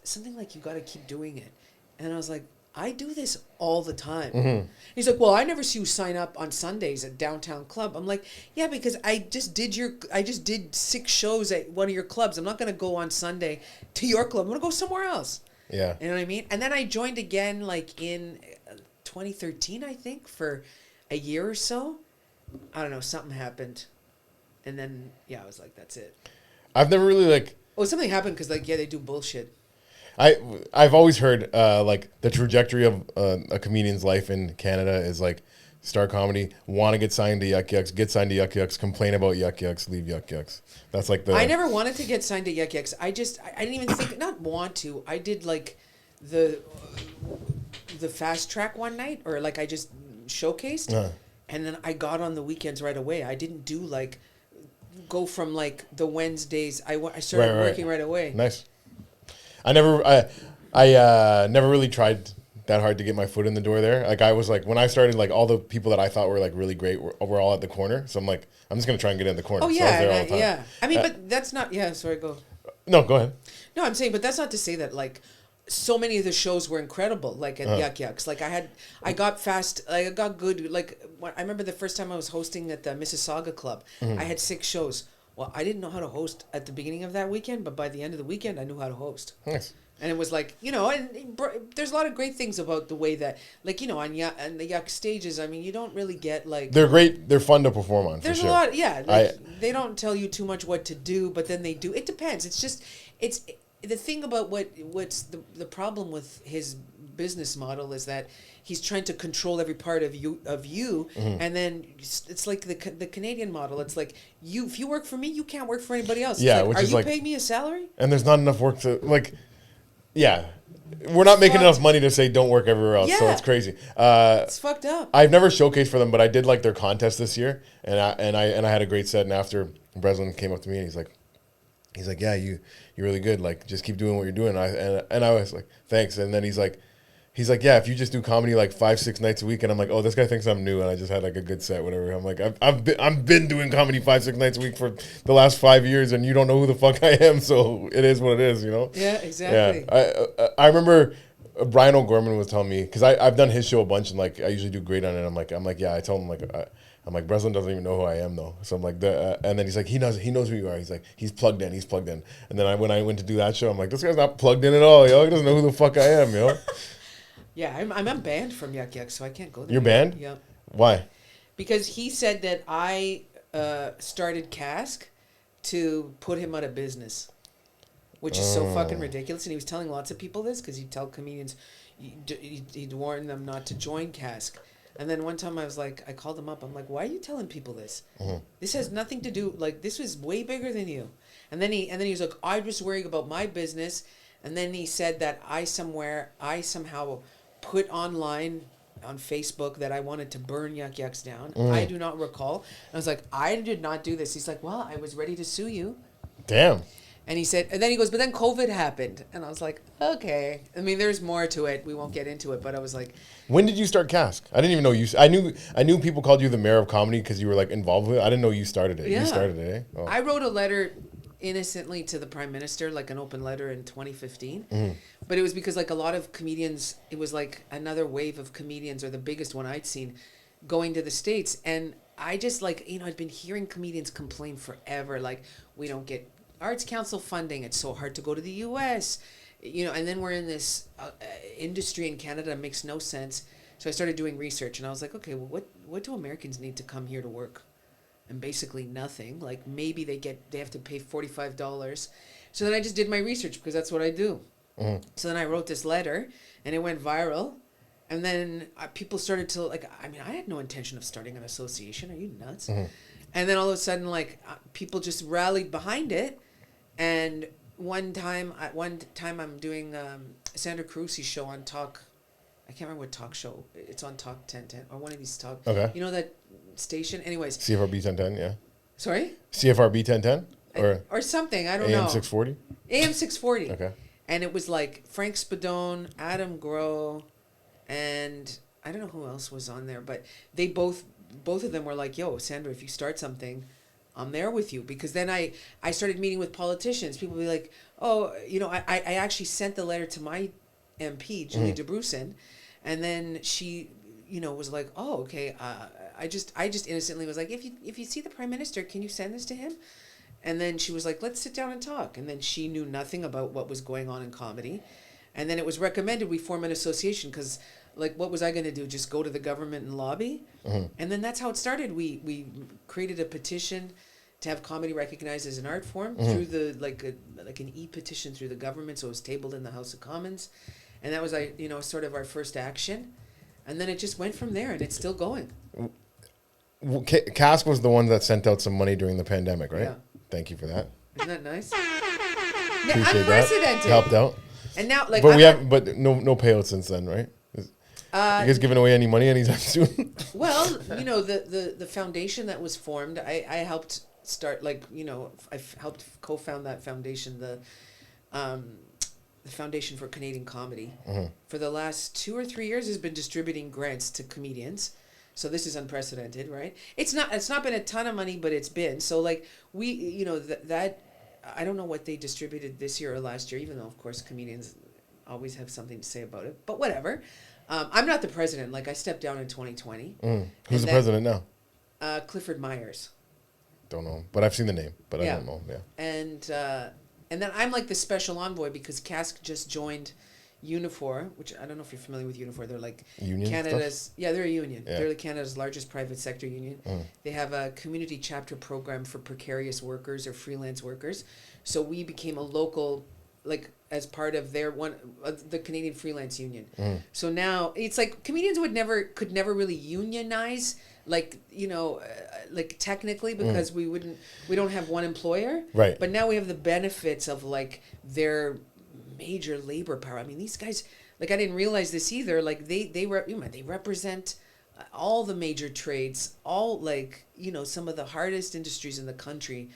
something like you got to keep doing it. And I was like, I do this all the time. He's like, well, I never see you sign up on Sundays at Downtown Club. I'm like, yeah, because I just did 6 shows at one of your clubs. I'm not going to go on Sunday to your club. I'm going to go somewhere else. Yeah. You know what I mean? And then I joined again like in 2013, I think, for a year or so. I don't know, something happened. And then, yeah, I was like, that's it. I've never really like... Oh, something happened because, like, yeah, they do bullshit. I've always heard like the trajectory of a comedian's life in Canada is like start comedy, want to get signed to Yuk Yuk's, get signed to Yuk Yuk's, complain about Yuk Yuk's, leave Yuk Yuk's. That's like the... I never wanted to get signed to Yuk Yuk's. I didn't even think, not want to. I did like the fast track one night, or like I just showcased, and then I got on the weekends right away. I didn't do like go from like the Wednesdays. I started working right away. Nice. I never really tried that hard to get my foot in the door there. Like I was like, when I started, like all the people that I thought were like really great were all at the corner. So I'm like, I'm just gonna try and get in the corner. Oh so I was there all yeah, the time. yeah. I mean, but that's not. Yeah, sorry, go. No, go ahead. No, I'm saying, but that's not to say that like so many of the shows were incredible. Like at Yuk Yuk's, like I got good. Like I remember the first time I was hosting at the Mississauga Club, I had 6 shows. Well, I didn't know how to host at the beginning of that weekend, but by the end of the weekend, I knew how to host. Nice. And it was like, you know, and there's a lot of great things about the way that, like, you know, on the Yuk stages, I mean, you don't really get, like... They're great. They're fun to perform on, there's for sure. a lot, yeah. Like, they don't tell you too much what to do, but then they do. It depends. It's just... It's... The thing about what's the problem with his business model is that he's trying to control every part of you, and then it's like the Canadian model. It's like if you work for me, you can't work for anybody else. Yeah, like, which are is you like, paying me a salary? And there's not enough work to like. Yeah, we're not making enough money to say don't work everywhere else. So Yeah. it's crazy. It's fucked up. I've never showcased for them, but I did like their contest this year, and I had a great set. And after Breslin came up to me, and he's like, yeah, you're really good. Like, just keep doing what you're doing. And I was like, thanks. And then he he's like, yeah, if you just do comedy like 5-6 nights a week, and I'm like, oh, this guy thinks I'm new, and I just had like a good set, whatever. I'm like, I've been doing comedy 5-6 nights a week for the last 5 years, and you don't know who the fuck I am, so it is what it is, you know? Yeah, exactly. Yeah, I remember Brian O'Gorman was telling me, because I've done his show a bunch, and like I usually do great on it. I'm like, yeah. I told him like, I'm like, Breslin doesn't even know who I am though. So I'm like, and then he's like, he knows who you are. He's like, he's plugged in. And then when I went to do that show, I'm like, this guy's not plugged in at all, yo. He doesn't know who the fuck I am, yo. Yeah, I'm banned from Yuk Yuk, so I can't go there. You're banned? Yeah. Why? Because he said that I started CASC to put him out of business, which is so fucking ridiculous. And he was telling lots of people this because he'd tell comedians, he'd warn them not to join CASC. And then one time I called him up. I'm like, why are you telling people this? This has nothing to do, like, this was way bigger than you. And then he was like, I'm just worrying about my business. And then he said that I somehow put online on Facebook that I wanted to burn Yuk Yuk's down. I do not recall. And I was like, I did not do this. He's like, well, I was ready to sue you. Damn. And he said, and then he goes, but then COVID happened. And I was like, okay. I mean, there's more to it. We won't get into it. But I was like, when did you start CASC? I didn't even know you. I knew people called you the mayor of comedy because you were like involved with it. I didn't know you started it. Yeah. You started it, eh? Oh. I wrote a letter innocently to the prime minister, like an open letter in 2015. But it was because like a lot of comedians, it was like another wave of comedians, or the biggest one I'd seen, going to the States. And I just like, I'd been hearing comedians complain forever. Like, we don't get Arts Council funding. It's so hard to go to the U.S., and then we're in this industry in Canada that makes no sense. So I started doing research, and I was like, okay, well, what do Americans need to come here to work? And basically nothing. Like, maybe they have to pay $45. So then I just did my research because that's what I do. So then I wrote this letter, and it went viral. And then people started to, like, I mean, I had no intention of starting an association. Are you nuts? And then all of a sudden, like, people just rallied behind it. And one time I'm doing Sandra Carusi's show on Talk. I can't remember what talk show. It's on Talk 1010 or one of these talk. Okay. You know that station? Anyways. CFRB 1010, yeah. Sorry? CFRB 1010? Or something. I don't know. AM 640? AM 640. Okay. And it was like Frank Spadone, Adam Groh, and I don't know who else was on there, but they both of them were like, yo, Sandra, if you start something, I'm there with you. Because then I started meeting with politicians. People would be like, oh, I actually sent the letter to my MP, Julie DeBrusen, and then she, was like, oh, okay. I just innocently was like, if you see the Prime Minister, can you send this to him? And then she was like, let's sit down and talk. And then she knew nothing about what was going on in comedy. And then it was recommended we form an association because, like, what was I going to do? Just go to the government and lobby? And then that's how it started. We created a petition to have comedy recognized as an art form through the, like an e-petition through the government. So it was tabled in the House of Commons. And that was, sort of our first action. And then it just went from there, and it's still going. CASC was the one that sent out some money during the pandemic, right? Yeah. Thank you for that. Isn't that nice? Appreciate Unprecedented. that. Helped out. And now, like, But no payout since then, right? You guys giving away any money anytime soon? Well, the foundation that was formed, I helped start, I helped co-found that foundation, the Foundation for Canadian Comedy. For the last 2 or 3 years has been distributing grants to comedians. So this is unprecedented, right? It's not been a ton of money, but it's been. So like we, that I don't know what they distributed this year or last year, even though of course comedians always have something to say about it, but whatever. I'm not the president. Like, I stepped down in 2020. Who's the president now? Clifford Myers. Don't know, but I've seen the name, but I don't know. Yeah. And then I'm like the special envoy because CASC just joined Unifor, which I don't know if you're familiar with Unifor. They're like union Canada's stuff? Yeah, they're a union. Yeah. They're like Canada's largest private sector union. They have a community chapter program for precarious workers or freelance workers. So we became a local, like, as part of their the Canadian Freelance Union. So now it's like comedians could never really unionize, like, like technically, because we don't have one employer. Right. But now we have the benefits of like their major labor power. I mean, these guys, like, I didn't realize this either. Like they represent all the major trades, all, like, some of the hardest industries in the country.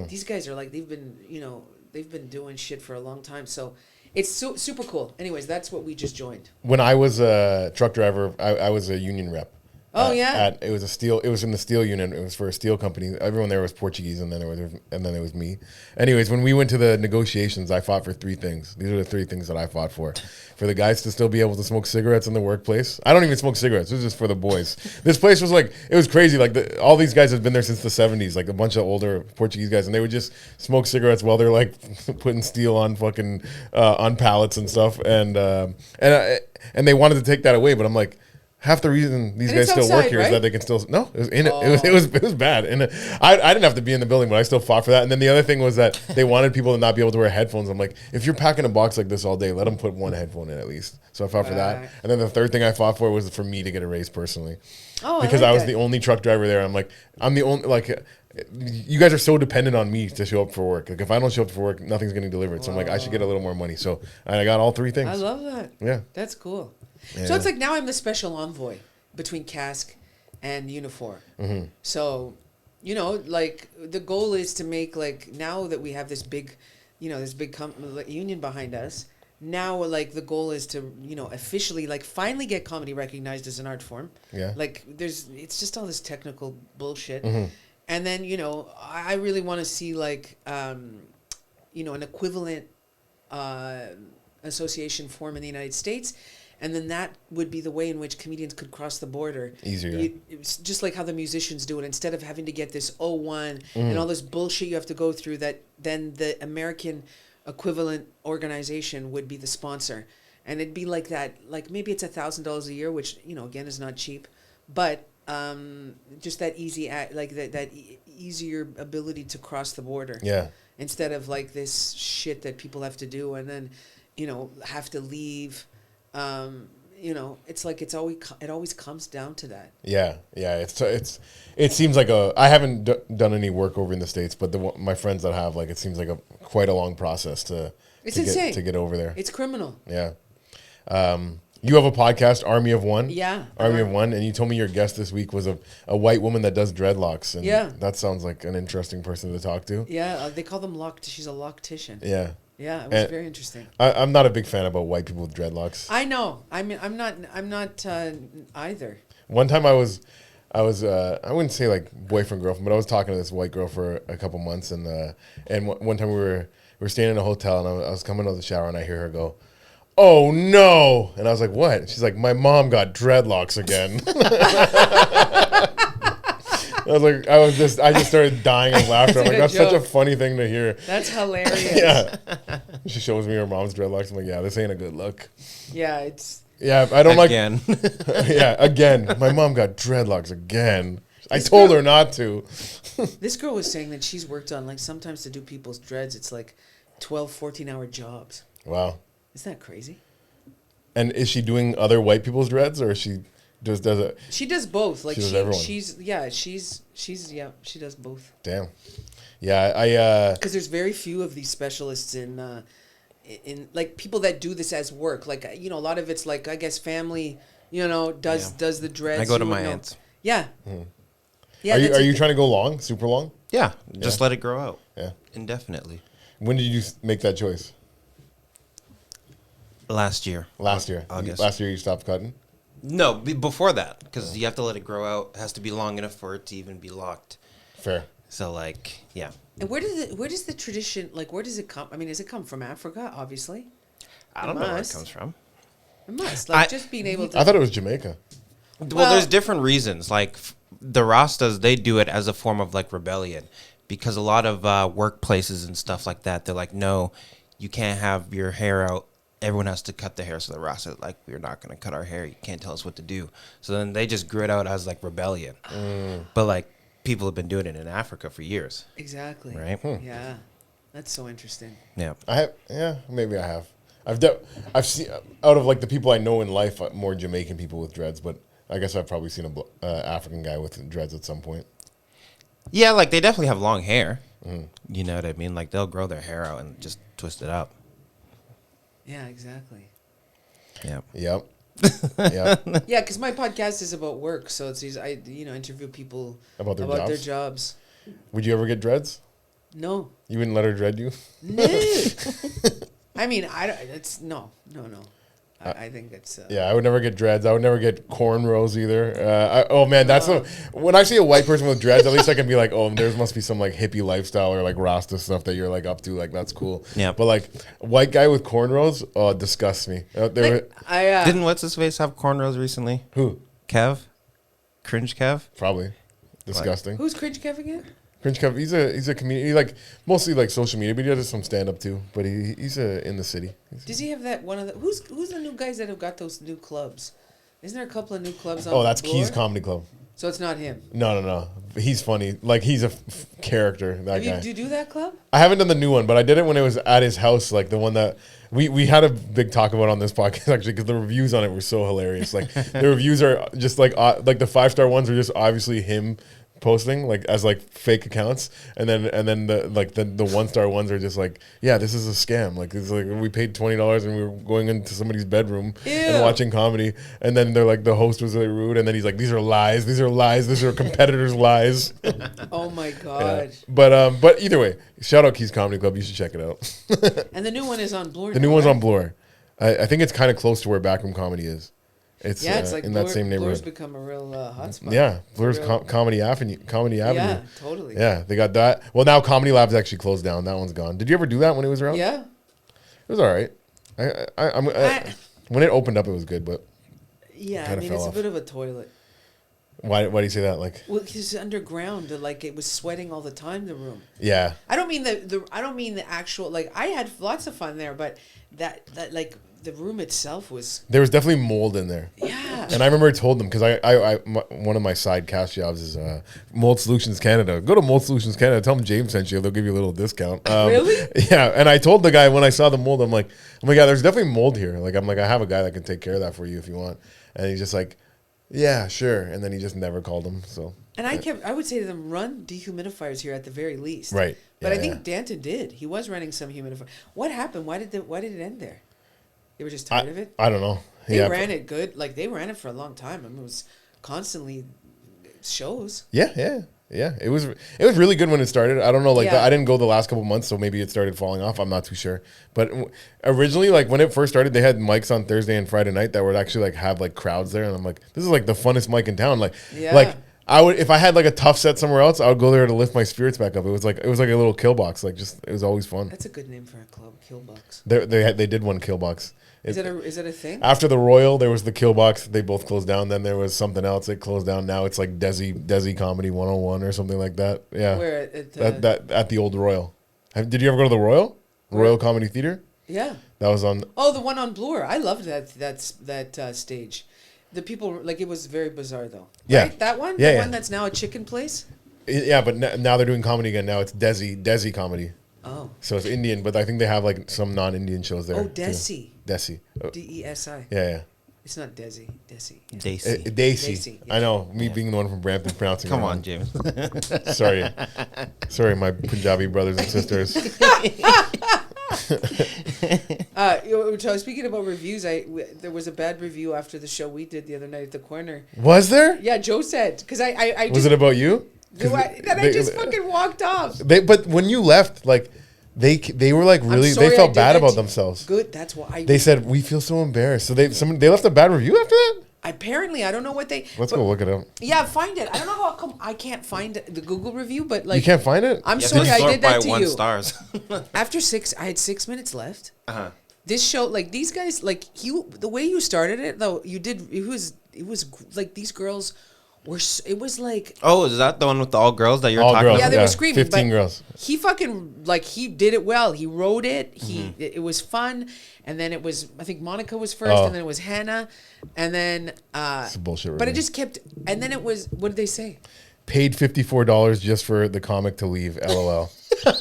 These guys are like, they've been doing shit for a long time. So It's super cool. Anyways, that's what we just joined. When I was a truck driver, I was a union rep. Oh, yeah? It was in the steel unit. It was for a steel company. Everyone there was Portuguese, and then it was me. Anyways, when we went to the negotiations, I fought for 3 things. These are the 3 things that I fought for. For the guys to still be able to smoke cigarettes in the workplace. I don't even smoke cigarettes. This is just for the boys. This place was like, it was crazy. Like all these guys have been there since the 70s, like a bunch of older Portuguese guys, and they would just smoke cigarettes while they're like putting steel on fucking on pallets and stuff. And they wanted to take that away, but I'm like, half the reason these guys still work here is that they can still no. It was in it. It was bad, and I didn't have to be in the building, but I still fought for that. And then the other thing was that they wanted people to not be able to wear headphones. I'm like, if you're packing a box like this all day, let them put 1 headphone in at least. So I fought for that. And then the third thing I fought for was for me to get a raise personally, because I was the only truck driver there. I'm like, I'm the only like. You guys are so dependent on me to show up for work. Like if I don't show up for work, nothing's getting delivered. So I'm like, I should get a little more money. So I got all 3 things. I love that. Yeah, that's cool. Yeah. So it's like now I'm the special envoy between CASC and Unifor. Mm-hmm. So, like the goal is to make like now that we have this big, union behind us. Now, like the goal is to officially like finally get comedy recognized as an art form. Yeah. Like it's just all this technical bullshit, Mm-hmm. and then I really want to see like an equivalent association form in the United States. And then that would be the way in which comedians could cross the border. Easier. It's just like how the musicians do it. Instead of having to get this O1 and all this bullshit you have to go through, that then the American equivalent organization would be the sponsor. And it'd be like that. Like maybe it's $1,000 a year, which, again, is not cheap. But just that easy, that easier ability to cross the border. Yeah. Instead of like this shit that people have to do and then, have to leave. It's like it always comes down to that. Yeah. It seems like I haven't done any work over in the States, but my friends that have, like, it seems like quite a long process to get over there. It's criminal. Yeah. You have a podcast, Army of One. Yeah. Army of One, and you told me your guest this week was a white woman that does dreadlocks, and that sounds like an interesting person to talk to. Yeah, they call them she's a loctician. Yeah. Yeah, it was very interesting. I'm not a big fan about white people with dreadlocks. I know. I mean, I'm not either. One time I wouldn't say like boyfriend girlfriend, but I was talking to this white girl for a couple months, and one time we were staying in a hotel, and I was coming out of the shower, and I hear her go, "Oh no!" And I was like, "What?" She's like, "My mom got dreadlocks again." I just started dying of laughter. I'm like, that's such a funny thing to hear. That's hilarious. Yeah. She shows me her mom's dreadlocks. I'm like, yeah, this ain't a good look. Yeah, I don't again. Yeah, again. My mom got dreadlocks again. I told her not to. This girl was saying that she's worked on, like, sometimes to do people's dreads, it's like 12, 14-hour jobs. Wow. Isn't that crazy? And is she doing other white people's dreads, or is she does it? She does both. Like she does she does both. Damn. Yeah, because there's very few of these specialists in like people that do this as work. Like a lot of it's like I guess family. Does the dreads. I go to my aunt's. Yeah. Mm-hmm. Yeah. Are you trying to go long, super long? Yeah, just let it grow out. Yeah. Indefinitely. When did you make that choice? Last year. August. Last year you stopped cutting? No, before that, because you have to let it grow out. It has to be long enough for it to even be locked. Fair. So, like, yeah. And where does the tradition, like, where does it come? I mean, does it come from Africa, obviously? I don't know where it comes from. It must. Like, just being able to... I thought it was Jamaica. Well, there's different reasons. Like, the Rastas, they do it as a form of, like, rebellion. Because a lot of workplaces and stuff like that, they're like, no, you can't have your hair out. Everyone has to cut the hair. So the Rasta, like, we're not going to cut our hair. You can't tell us what to do. So then they just grew it out as, like, rebellion. But, like, people have been doing it in Africa for years. Exactly. Right? Yeah. That's so interesting. Yeah. Maybe I have. I've seen, out of, like, the people I know in life, more Jamaican people with dreads. But I guess I've probably seen a African guy with dreads at some point. Yeah, like, they definitely have long hair. You know what I mean? Like, they'll grow their hair out and just twist it up. Yeah, exactly. Yep. Yeah, because my podcast is about work, so it's I interview people about their jobs. Would you ever get dreads? No. You wouldn't let her dread you? No. I mean, it's no. I think it's. Yeah, I would never get dreads. I would never get cornrows either. Oh man, that's when I see a white person with dreads, at least I can be like, oh, there must be some like hippie lifestyle or like Rasta stuff that you're like up to. Like that's cool. Yeah. But like white guy with cornrows, disgusts me. Didn't what's his face have cornrows recently? Who? Kev, cringe Kev. Probably disgusting. Who's Cringe Kev again? Cringe Kev, he's a comedian. He like mostly like social media, but he does some stand up too. But he's in the city. Does he have that one of the who's the new guys that have got those new clubs? Isn't there a couple of new clubs on? Oh, that's Bloor? C.A.S.C Comedy Club. So it's not him. No. He's funny. Like he's a character. That guy. Do you do that club? I haven't done the new one, but I did it when it was at his house. Like the one that we had a big talk about on this podcast actually, because the reviews on it were so hilarious. Like the reviews are just like the 5-star ones are just obviously him posting like as like fake accounts, and then the 1-star ones are just like, yeah, this is a scam. Like it's like we paid $20 and we were going into somebody's bedroom and watching comedy, and then they're like the host was really rude, and then he's like, these are lies, these are competitors' lies. Oh my god! Yeah. But either way, shout out C.A.S.C Comedy Club. You should check it out. And the new one is on Bloor. The new one's on Bloor. I think it's kind of close to where Backroom Comedy is. It's like in Bloor, that same neighborhood. Bloor's become a real hotspot. Yeah, Bloor's Comedy Avenue. Yeah, totally. Yeah, they got that. Well, now Comedy Lab's actually closed down. That one's gone. Did you ever do that when it was around? Yeah. It was all right. When it opened up, it was good, but yeah, I mean, it's a bit of a toilet. Why do you say that? Like, well, because it's underground, like it was sweating all the time. The room. Yeah. I don't mean the actual, like, I had lots of fun there, but that like the room itself was. There was definitely mold in there. Yeah. And I remember I told them, because one of my side CASC jobs is Mold Solutions Canada. Go to Mold Solutions Canada. Tell them James sent you. They'll give you a little discount. Really? Yeah. And I told the guy when I saw the mold, I'm like, yeah, there's definitely mold here. Like, I'm like, I have a guy that can take care of that for you if you want. And he's just like, yeah, sure. And then he just never called him. So. And I would say to them, run dehumidifiers here at the very least. Right. But I think Danton did. He was running some humidifier. What happened? Why did it end there? They were just tired of it? I don't know. They ran it good. Like, they ran it for a long time. I mean, it was constantly shows. Yeah. It was really good when it started. I don't know. Like, I didn't go the last couple months, so maybe it started falling off. I'm not too sure. But originally, like, when it first started, they had mics on Thursday and Friday night that would actually, like, have, like, crowds there. And I'm like, this is, like, the funnest mic in town. Like, I would, if I had, like, a tough set somewhere else, I would go there to lift my spirits back up. It was like a little kill box. Like, just, it was always fun. That's a good name for a club, Kill Box. They did one kill box. Is it a thing? After the Royal, there was the Kill Box. They both closed down. Then there was something else that closed down. Now it's like Desi Comedy 101 or something like that. Yeah. Where at the old Royal. Did you ever go to the Royal? Royal Comedy Theater? Yeah. That was on. Oh, the one on Bloor. I loved that stage. The people, like, it was very bizarre though. Yeah. Right? That one? Yeah. The one that's now a chicken place? Yeah, but now they're doing comedy again. Now it's Desi Comedy. Oh. So it's Indian, but I think they have like some non-Indian shows there. Oh, Desi. Desi. Desi. Yeah. It's not Desi. Desi. Desi. Desi. Yeah. I know. Me being the one from Brampton pronouncing Come it on, wrong. James. Sorry, my Punjabi brothers and sisters. So speaking about reviews, there was a bad review after the show we did the other night at the corner. Was there? Yeah, Joe said, because I was it about you? I just fucking walked off. But when you left, like they were like really, they felt bad about themselves. Good, that's why they said we feel so embarrassed. So they left a bad review after that. Apparently, I don't know what they. Let's go look it up. Yeah, find it. I don't know how come I can't find the Google review, but like you can't find it. I'm sorry, I did that to you. Stars. After 6, I had 6 minutes left. This show, like these guys, like the way you started it though, you did. It was like these girls were. It was like. Oh, is that the one with the all girls that you're talking girls, about? Yeah, they were screaming. 15 girls. He fucking he did it well. He wrote it. It was fun. And then it was, I think Monica was first, and then it was Hannah, and then. It's a bullshit review. But it just kept, and then it was. What did they say? Paid $54 just for the comic to leave. LOL.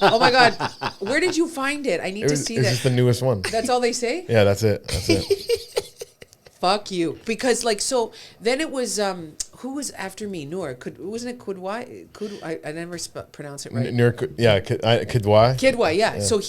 Oh my God! Where did you find it? I need to see that. It's just the newest one. That's all they say? Yeah, that's it. Fuck you. Because so then it was who was after me? Noor. Wasn't it Kudwai? I never pronounce it right. Noor, Kidwai. Kidwai, yeah. So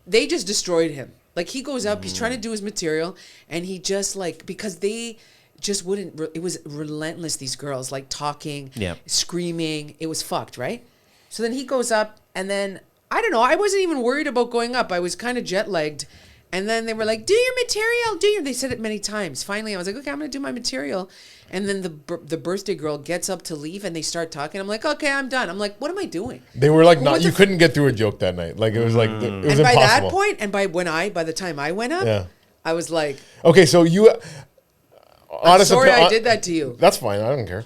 they just destroyed him. Like he goes up, he's trying to do his material, and he just because they just wouldn't. It was relentless. These girls talking, screaming. It was fucked, right? So then he goes up, and then I don't know. I wasn't even worried about going up. I was kind of jet lagged, And then they were like, do your material, They said it many times. Finally, I was like, okay, I'm going to do my material. And then the birthday girl gets up to leave and they start talking. I'm like, okay, I'm done. I'm like, what am I doing? They were like, you couldn't get through a joke that night. Like, it was like, it was and by impossible. that point, and by the time I went up, I was like, okay, so you... I'm sorry I did that to you. That's fine. I don't care.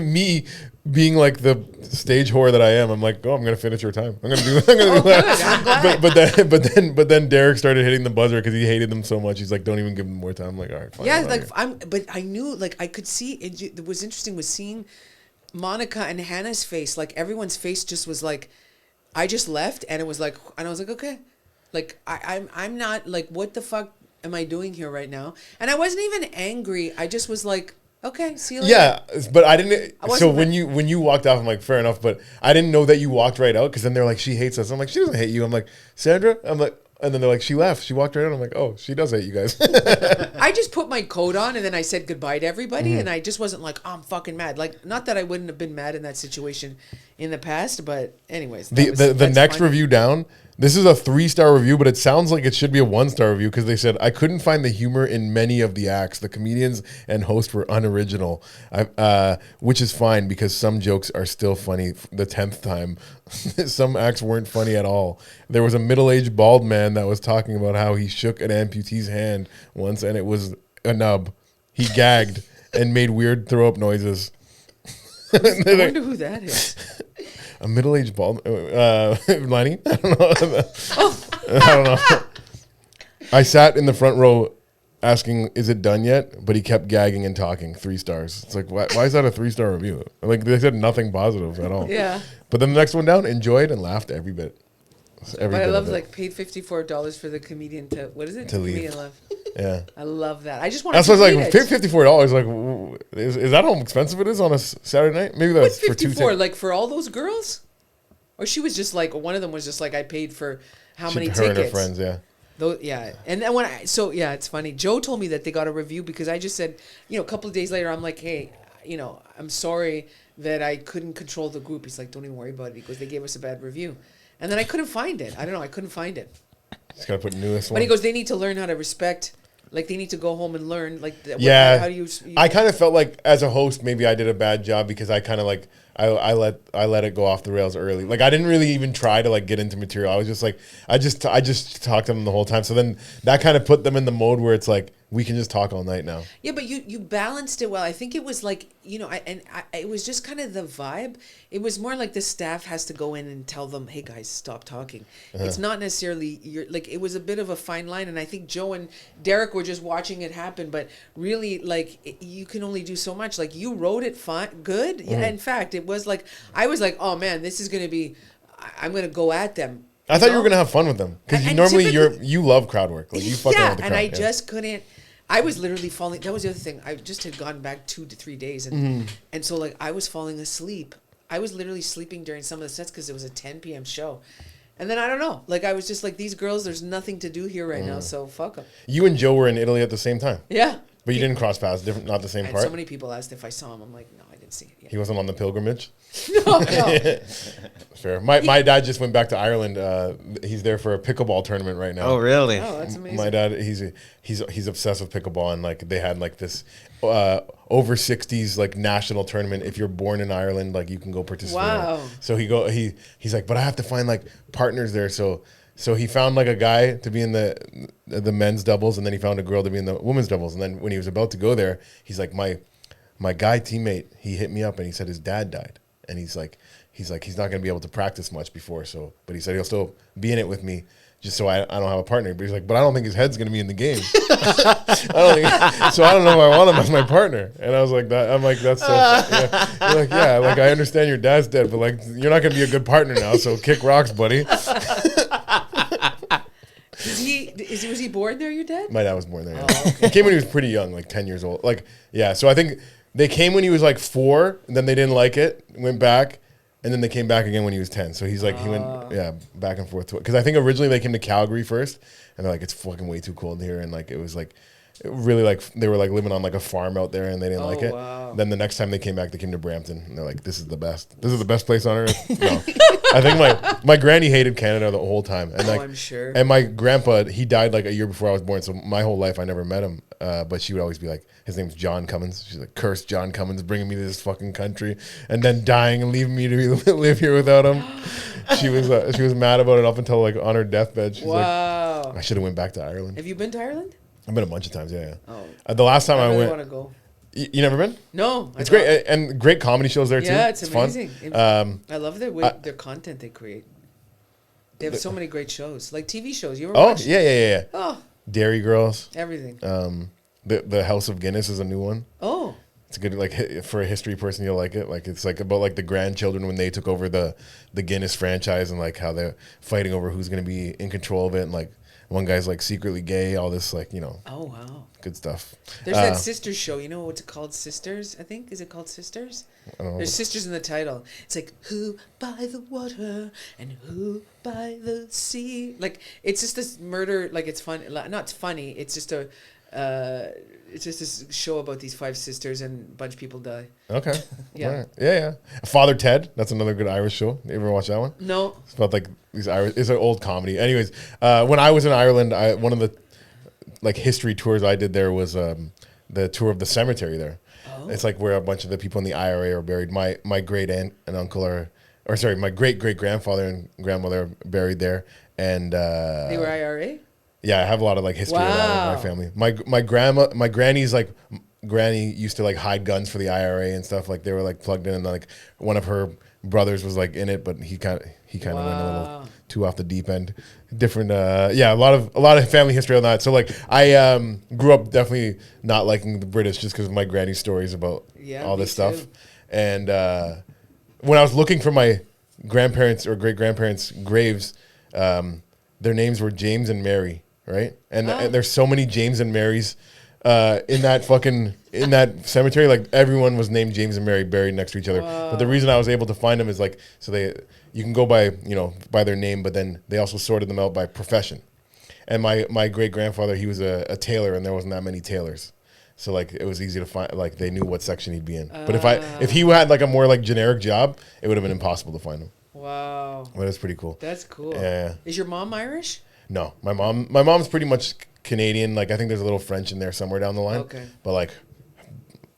Me being like the stage whore that I am, I'm like, I'm gonna finish your time. I'm gonna do that. I'm glad. But then Derek started hitting the buzzer because he hated them so much. He's like, don't even give them more time. I'm like, all right, fine. Yeah, but I knew, like, I could see it was interesting was seeing Monica and Hannah's face. Like, everyone's face just was like, I just left and it was like, and I was like, okay, like I'm not like, what the fuck am I doing here right now? And I wasn't even angry. I just was like, okay, see you later. Yeah, but I didn't. So when you walked off, I'm like, fair enough. But I didn't know that you walked right out because then they're like, she hates us. I'm like, she doesn't hate you. I'm like, Sandra. I'm like, and then they're like, she left. She walked right out. I'm like, oh, she does hate you guys. I just put my coat on and then I said goodbye to everybody, and I just wasn't like, I'm fucking mad. Like, not that I wouldn't have been mad in that situation in the past, but anyways. The next review down. This is a 3-star review, but it sounds like it should be a 1-star review because they said, I couldn't find the humor in many of the acts. The comedians and hosts were unoriginal, which is fine because some jokes are still funny the 10th time. Some acts weren't funny at all. There was a middle-aged bald man that was talking about how he shook an amputee's hand once and it was a nub. He gagged and made weird throw-up noises. I wonder who that is. A middle-aged bald Lenny? I don't know. I don't know. I sat in the front row asking, is it done yet? But he kept gagging and talking. 3 stars. It's like, why is that a 3-star review? Like, they said nothing positive at all. Yeah. But then the next one down, enjoyed and laughed every bit. But I love, like, paid $54 for the comedian to, what is it? To leave. Comedian left. Yeah. I love that. I just want to. to That's what's like, $54. Like, is that how expensive it is on a Saturday night? Maybe that's for 54? Like, for all those girls? Or she was just like, one of them was just like, I paid for how many tickets? Her and her friends, yeah. Yeah. And then it's funny. Joe told me that they got a review because I just said, a couple of days later, I'm like, hey, I'm sorry that I couldn't control the group. He's like, don't even worry about it. He goes, they gave us a bad review. And then I couldn't find it. I don't know. I couldn't find it. Just got to put newest one. But he goes, they need to learn how to respect. Like, they need to go home and learn. Like, yeah. How do you I kind of felt like, as a host, maybe I did a bad job because I kind of like, I let it go off the rails early. Like, I didn't really even try to like get into material. I was just like, I just talked to them the whole time. So then that kind of put them in the mode where it's like, we can just talk all night now. Yeah, but you balanced it well. I think it was like, it was just kind of the vibe. It was more like the staff has to go in and tell them, hey guys, stop talking. It's not necessarily, it was a bit of a fine line. And I think Joe and Derek were just watching it happen. But really, like, you can only do so much. Like, you wrote it fine, good. Yeah, in fact, it was like, I was like, oh man, this is going to be, I'm going to go at them. I thought you were going to have fun with them. Because you love crowd work. Like, you fuck around with the crowd. And I just couldn't. I was literally falling. That was the other thing. I just had gone back 2 to 3 days, and so like I was falling asleep. I was literally sleeping during some of the sets because it was a 10 p.m. show, and then I don't know. Like I was just like, these girls, there's nothing to do here right now, so fuck them. You and Joe were in Italy at the same time. Yeah, but you didn't cross paths. Not the same part. So many people asked if I saw him. I'm like, no, I didn't see it yet. He wasn't on the pilgrimage. No. Fair. My dad just went back to Ireland. He's there for a pickleball tournament right now. Oh, really? Oh, that's amazing. My dad, he's obsessed with pickleball, and like they had like this over 60s like national tournament. If you're born in Ireland, like you can go participate. Wow. So he's like, but I have to find like partners there. So he found like a guy to be in the men's doubles, and then he found a girl to be in the women's doubles. And then when he was about to go there, he's like, my guy teammate, he hit me up and he said his dad died. And he's not going to be able to practice much before. So, but he said he'll still be in it with me just so I don't have a partner. But he's like, but I don't think his head's going to be in the game. So I don't know if I want him as my partner. And I was like, I'm like, that's so, yeah. You're like, yeah, like I understand your dad's dead, but like, you're not going to be a good partner now. So kick rocks, buddy. Was he born there, your dad? My dad was born there. Yeah. Oh, okay. He came when he was pretty young, like 10 years old. Like, yeah. So I think they came when he was like 4, and then they didn't like it, went back, and then they came back again when he was 10. So he's like, he went, back and forth. Because I think originally they came to Calgary first, and they're like, it's fucking way too cold here. And like, it was like, really like, they were like living on like a farm out there, and they didn't like it. Wow. Then the next time they came back, they came to Brampton, and they're like, this is the best. This is the best place on earth. No. I think my granny hated Canada the whole time, and I'm sure. And my grandpa, he died like a year before I was born, so my whole life I never met him. But she would always be like, his name's John Cummins. She's like, curse John Cummins, bringing me to this fucking country, and then dying and leaving me to live here without him. She was mad about it up until like on her deathbed. She's like, I should have went back to Ireland. Have you been to Ireland? I've been a bunch of times. Yeah. Oh, The last time I really went, want to go. You never been? No, It's great, and great comedy shows there too. Yeah, it's amazing. Fun. I love their content they create. They have so many great shows, like TV shows. You ever Oh watch? yeah. Oh, Dairy Girls. everything. The House of Guinness is a new one. Oh, It's a good, like, for a history person, you'll like it. Like, it's like about like the grandchildren when they took over the Guinness franchise, and like how they're fighting over who's going to be in control of it, and like one guy's like secretly gay, all this, like, oh wow. good stuff. There's that Sisters show. You know what's it called? Sisters, I think. Is it called Sisters? I don't know. There's sisters in the title. It's like, who by the water and who by the sea. Like, it's just this murder. Like, it's fun. Not funny. It's just a. It's just this show about these 5 sisters and a bunch of people die. Okay. Yeah. All right. Yeah. Father Ted. That's another good Irish show. You ever watch that one? No. It's about like these Irish. It's an old comedy. Anyways, when I was in Ireland, one of the like history tours I did there was the tour of the cemetery there. Oh. It's like where a bunch of the people in the IRA are buried. My great aunt and uncle my great great grandfather and grandmother are buried there. And They were IRA? Yeah, I have a lot of like history of that with my family. My granny's like granny used to like hide guns for the IRA and stuff. Like they were like plugged in, and like one of her brothers was like in it, but he kind of went a little too off the deep end. Different, a lot of family history on that. So like I grew up definitely not liking the British just because of my granny's stories about all this stuff. Too. And when I was looking for my grandparents or great grandparents' graves, their names were James and Mary. Right, and there's so many James and Marys in that cemetery. Like everyone was named James and Mary, buried next to each other. Wow. But the reason I was able to find them is like you can go by by their name, but then they also sorted them out by profession. And my great grandfather, he was a tailor, and there wasn't that many tailors, so like it was easy to find. Like they knew what section he'd be in. But if he had like a more like generic job, it would have been impossible to find him. Wow, but it's pretty cool. That's cool. Yeah. Is your mom Irish? No, my mom's pretty much Canadian. Like I think there's a little French in there somewhere down the line. Okay. But like,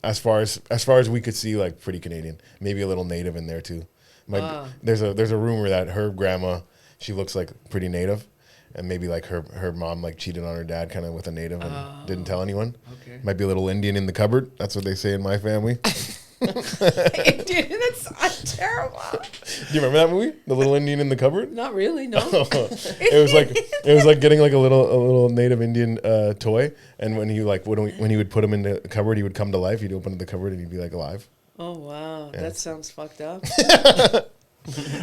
as far as we could see, like pretty Canadian. Maybe a little native in there too. There's a rumor that her grandma, she looks like pretty native, and maybe like her mom like cheated on her dad kind of with a native and didn't tell anyone. Okay. Might be a little Indian in the cupboard. That's what they say in my family. Indian, that's terrible. Do you remember that movie, The Little Indian in the Cupboard? Not really, no. it was like getting like a little native Indian toy, and when he would put him in the cupboard, he would come to life. He'd open the cupboard and he'd be like alive. Oh wow, yeah. That sounds fucked up.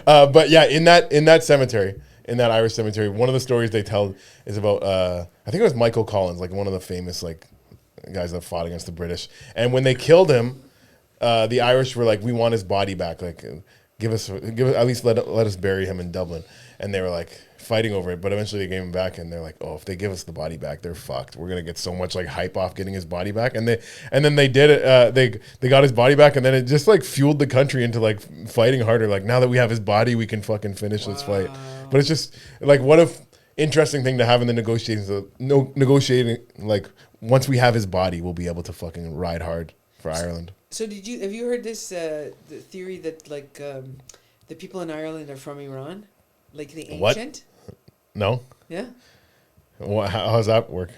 But yeah, in that cemetery, in that Irish cemetery, one of the stories they tell is about I think it was Michael Collins, like one of the famous like guys that fought against the British, and when they killed him. The Irish were like, we want his body back. Like, give us at least let us bury him in Dublin. And they were like fighting over it. But eventually they gave him back, and they're like, oh, if they give us the body back, they're fucked. We're gonna get so much like hype off getting his body back. And then they did it. They got his body back, and then it just like fueled the country into like fighting harder. Like now that we have his body, we can fucking finish this fight. But it's just like what if interesting thing to have in the negotiations. Negotiating like once we have his body, we'll be able to fucking ride hard for Ireland. So have you heard this the theory that like the people in Ireland are from Iran, like the ancient? What? No. Yeah. Well, how does that work?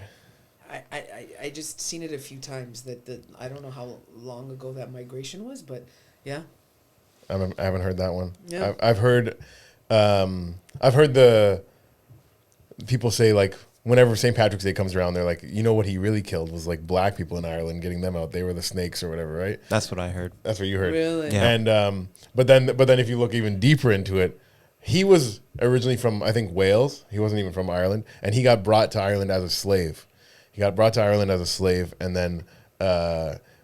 I just seen it a few times that I don't know how long ago that migration was, but yeah. I haven't heard that one. Yeah. I've heard the people say like. Whenever St. Patrick's Day comes around, they're like, you know what he really killed was like black people in Ireland, getting them out. They were the snakes or whatever, right? That's what I heard. That's what you heard. Really? Yeah. And but then if you look even deeper into it, he was originally from I think Wales. He wasn't even from Ireland, and he got brought to Ireland as a slave. And then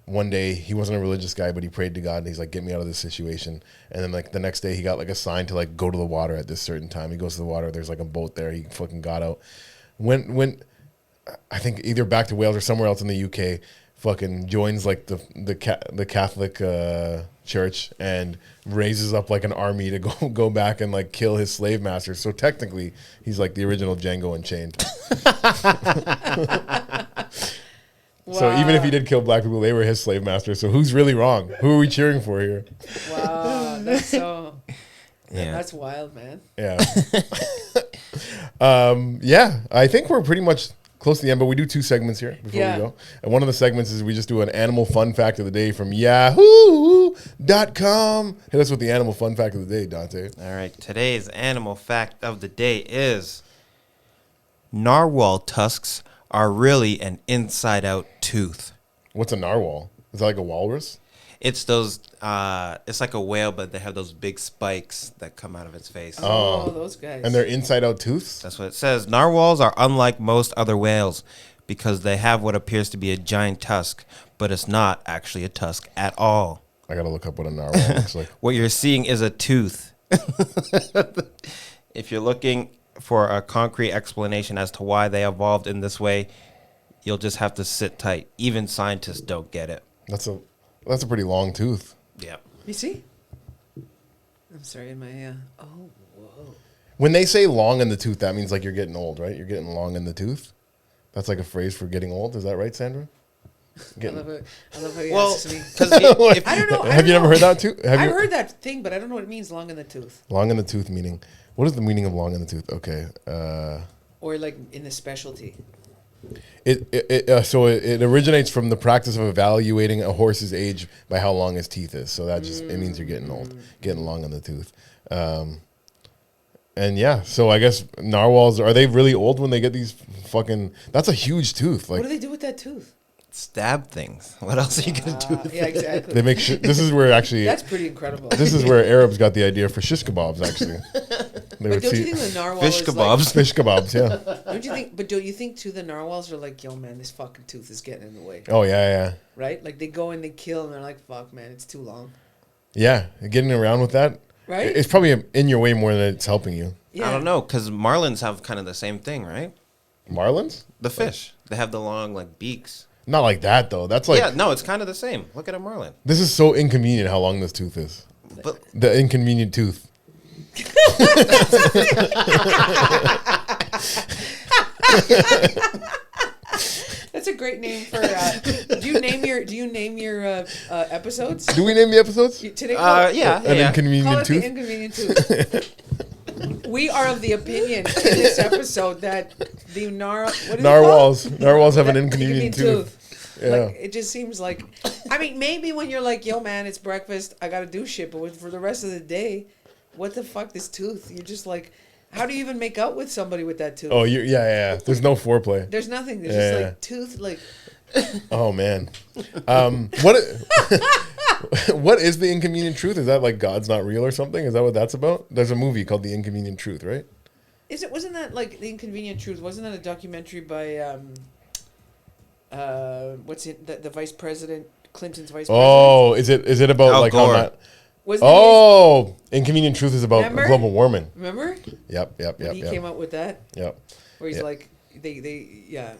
one day he wasn't a religious guy, but he prayed to God, and he's like, get me out of this situation. And then like the next day he got like a sign to like go to the water at this certain time. He goes to the water. There's like a boat there. He fucking got out. Went I think either back to Wales or somewhere else in the UK, fucking joins like the Catholic church and raises up like an army to go back and like kill his slave masters. So technically, he's like the original Django Unchained. So even if he did kill black people, they were his slave masters. So who's really wrong? Who are we cheering for here? Wow, that's so. Yeah. That's wild, man. Yeah. Yeah, I think we're pretty much close to the end, but we do 2 segments here before we go. And one of the segments is we just do an animal fun fact of the day from yahoo.com. Hit us with the animal fun fact of the day, Dante. All right. Today's animal fact of the day is narwhal tusks are really an inside-out tooth. What's a narwhal? Is that like a walrus? It's those. It's like a whale, but they have those big spikes that come out of its face. Oh, those guys. And they're inside-out tooths? That's what it says. Narwhals are unlike most other whales because they have what appears to be a giant tusk, but it's not actually a tusk at all. I gotta look up what a narwhal looks like. What you're seeing is a tooth. If you're looking for a concrete explanation as to why they evolved in this way, you'll just have to sit tight. Even scientists don't get it. That's a pretty long tooth. Yeah. You see? I'm sorry, in my oh, whoa. When they say long in the tooth, that means like you're getting old, right? You're getting long in the tooth. That's like a phrase for getting old. Is that right, Sandra? I love how you Well, asked me. I don't know. Have you never heard that too? I've heard that thing, but I don't know what it means. Long in the tooth, Long in the tooth meaning. What is the meaning of long in the tooth? Okay. or like in the specialty. So it originates from the practice of evaluating a horse's age by how long his teeth is. So that just it means you're getting old, getting long in the tooth. And yeah, so I guess narwhals, are they really old when they get these fucking? That's a huge tooth. Like, What do they do with that tooth? Stab things. What else are you gonna do with Yeah, it? exactly. they make shit. This is where actually. That's pretty incredible. This is where Arabs got the idea for shish kebabs. Actually, they But don't you think the narwhal Fish is kebabs. fish kebabs? Yeah. Like, don't you think? But don't you think too? The narwhals are like, yo, man, this fucking tooth is getting in the way, Oh yeah. right? Like they go and they kill, and they're like, fuck, man, it's too long, Yeah. Getting around with that. right? It's probably in your way more than it's helping you. Yeah. I don't know, because marlins have kind of the same thing, right? Marlins? The fish. They have the long, like, beaks. Not like that though. That's like Yeah, no, it's kind of the same. Look at a marlin. this is so inconvenient how long this tooth is. But The inconvenient tooth. That's a great name for. Do you name your episodes? Do we name the episodes? Today, yeah, An yeah. call inconvenient it the tooth. inconvenient tooth. We are of the opinion in this episode that the Narwhals have an inconvenient tooth. Yeah. Like it just seems like, I mean, maybe when you're like, yo, man, it's breakfast, I gotta do shit, but for the rest of the day, what the fuck, this tooth? You're just like, how do you even make out with somebody with that tooth? Oh, yeah. There's no foreplay. There's nothing. There's Yeah. just like tooth, like. Oh man, what what is the inconvenient truth? Is that like God's not real or something? Is that what that's about? There's a movie called The Inconvenient Truth, right? Wasn't that like The Inconvenient Truth? Wasn't that a documentary by what's it? The vice president, Clinton's vice president. Oh, is it about Al like how Gore. not? Wasn't Oh, Inconvenient Truth is about Remember? global warming. remember? Yep. When he came up with that, Yep. where he's Yeah. like, yeah,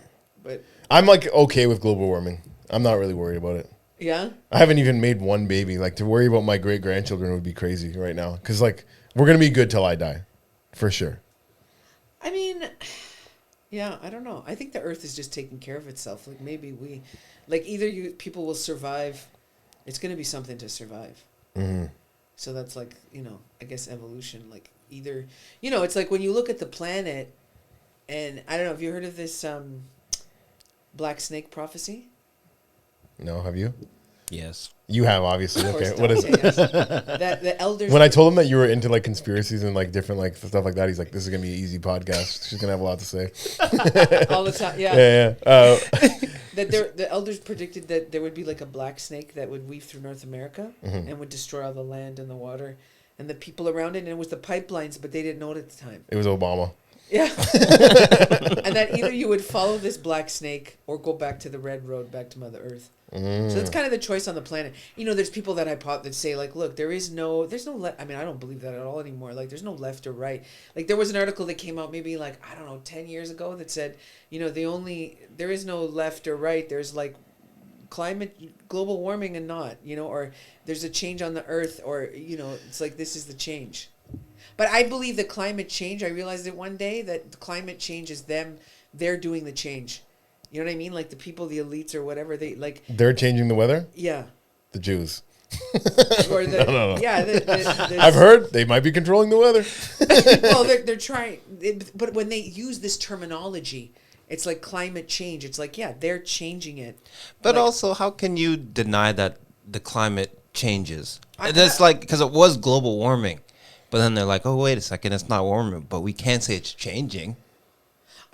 but I'm like okay with global warming. I'm not really worried about it. yeah. I haven't even made one baby. Like to worry about my great grandchildren would be crazy right now. Cause like we're gonna be good till I die, for sure. I mean, yeah, I don't know. I think the Earth is just taking care of itself. Like maybe we, like either people will survive. It's gonna be something to survive. Mm-hmm. So that's like, I guess evolution. Like either, it's like when you look at the planet, and I don't know. Have you heard of this black snake prophecy? No, have you? yes. You have obviously. Of course, Okay, what is it? yes. That the elders. When I told him that you were into like conspiracies and like different like stuff like that, he's like, "This is gonna be an easy podcast. She's gonna have a lot to say." all the time, yeah. Yeah. That the elders predicted that there would be like a black snake that would weave through North America and would destroy all the land and the water and the people around it, and it was the pipelines, but they didn't know it at the time. It was Obama. Yeah. And that either you would follow this black snake or go back to the red road, back to Mother Earth. So that's kind of the choice on the planet. There's people that say like, look, there's no I mean, I don't believe that at all anymore. Like there's no left or right. Like there was an article that came out maybe like, I don't know, 10 years ago that said, there is no left or right. There's like global warming and not, or there's a change on the earth, or, it's like this is the change. But I believe that climate change, I realized it one day, that climate change is they're doing the change. You know what I mean? Like the people, the elites or whatever, they're changing the weather? Yeah. The Jews. Or no. Yeah. I've heard they might be controlling the weather. Well, they're trying, but when they use this terminology, it's like climate change. It's like, yeah, they're changing it. But also, how can you deny that the climate changes? That's like, because it was global warming. But then they're like, oh, wait a second, it's not warming. But we can't say it's changing.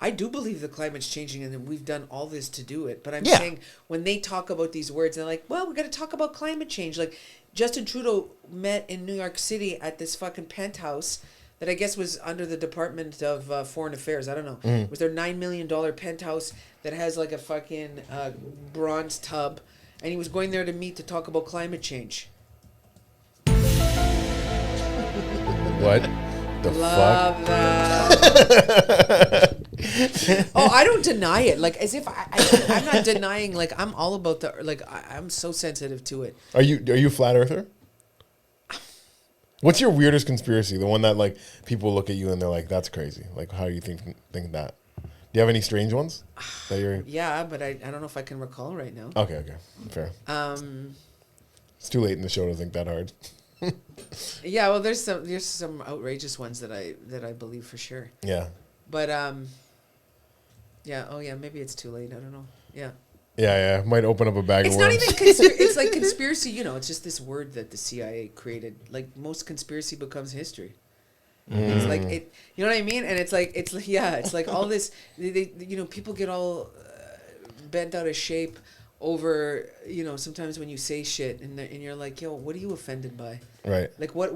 I do believe the climate's changing and that we've done all this to do it. But I'm saying when they talk about these words, they're like, well, we got to talk about climate change. Like Justin Trudeau met in New York City at this fucking penthouse that I guess was under the Department of Foreign Affairs. I don't know. It was their $9 million penthouse that has like a fucking bronze tub. And he was going there to meet to talk about climate change. What the Love fuck? that. Oh, I don't deny it. Like as if I'm not denying. Like I'm all about I'm so sensitive to it. Are you a flat earther? What's your weirdest conspiracy? The one that like people look at you and they're like, "That's crazy." Like, how do you think that? Do you have any strange ones that you're? Yeah, but I don't know if I can recall right now. Okay, fair. It's too late in the show to think that hard. Yeah, well, there's some outrageous ones that I believe for sure. Yeah. But yeah. Oh yeah, maybe it's too late. I don't know. Yeah. Yeah. Might open up a bag It's of not worms. even it's like conspiracy. It's just this word that the CIA created. Like most conspiracy becomes history. It's like it. You know what I mean? And it's like it's like all this. They people get all bent out of shape over sometimes when you say shit and you're like, yo, what are you offended by? Right. Like what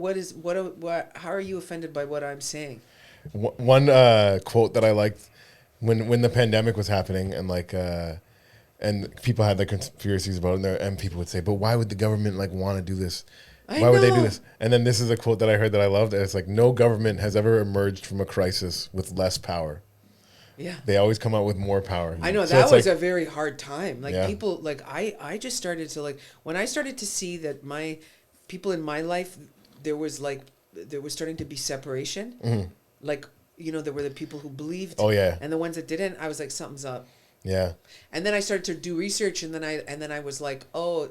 how are you offended by what I'm saying? One quote that I liked when the pandemic was happening and like and people had like conspiracies about it and people would say, but why would the government like want to do this? Why would they do this? And then this is a quote that I heard that I loved. And it's like, no government has ever emerged from a crisis with less power. Yeah. They always come out with more power. I know, so that was like, a very hard time. Like yeah. people, like I just started to like, when I started to see that my people in my life, there was starting to be separation. Mm-hmm. Like, there were the people who believed. Oh yeah. And the ones that didn't. I was like, something's up. Yeah. And then I started to do research, and then I was like, oh,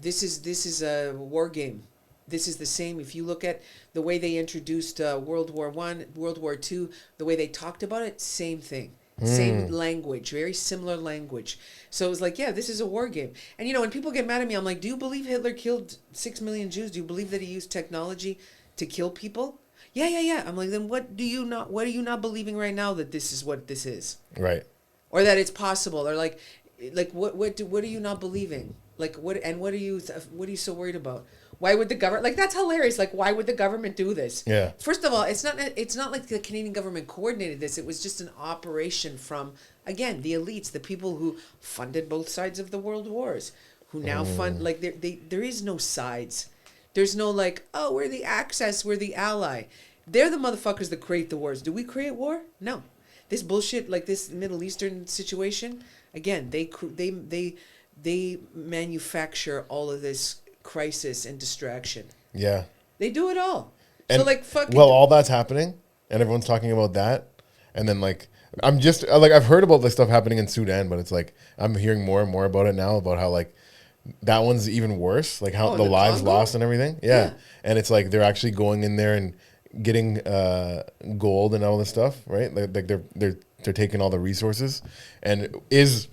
this is a war game. This is the same. If you look at the way they introduced World War I, World War II, the way they talked about it, same thing. Same language, very similar language. So it was like, yeah, this is a war game. And when people get mad at me, I'm like, do you believe Hitler killed 6 million Jews? Do you believe that he used technology to kill people? Yeah. I'm like, then what are you not believing right now that this is what this is? Right. Or that it's possible, or like what are you not believing? Like what are you so worried about? Why would the government, like, that's hilarious. Like, why would the government do this? Yeah. First of all, it's not like the Canadian government coordinated this. It was just an operation from, again, the elites, the people who funded both sides of the world wars, who now fund, like, there is no sides. There's no like, oh, we're the Axis, we're the ally. They're the motherfuckers that create the wars. Do we create war? No. This bullshit, like this Middle Eastern situation, again, they manufacture all of this crisis and distraction. Yeah. They do it all. And, so like fucking. Well, all that's happening, and everyone's talking about that, and then like I'm just like I've heard about this stuff happening in Sudan, but it's like I'm hearing more and more about it now about how like that one's even worse, like how the lives Congo? lost and everything. Yeah, and it's like they're actually going in there and getting gold and all this stuff, right? Like they're taking all the resources, and is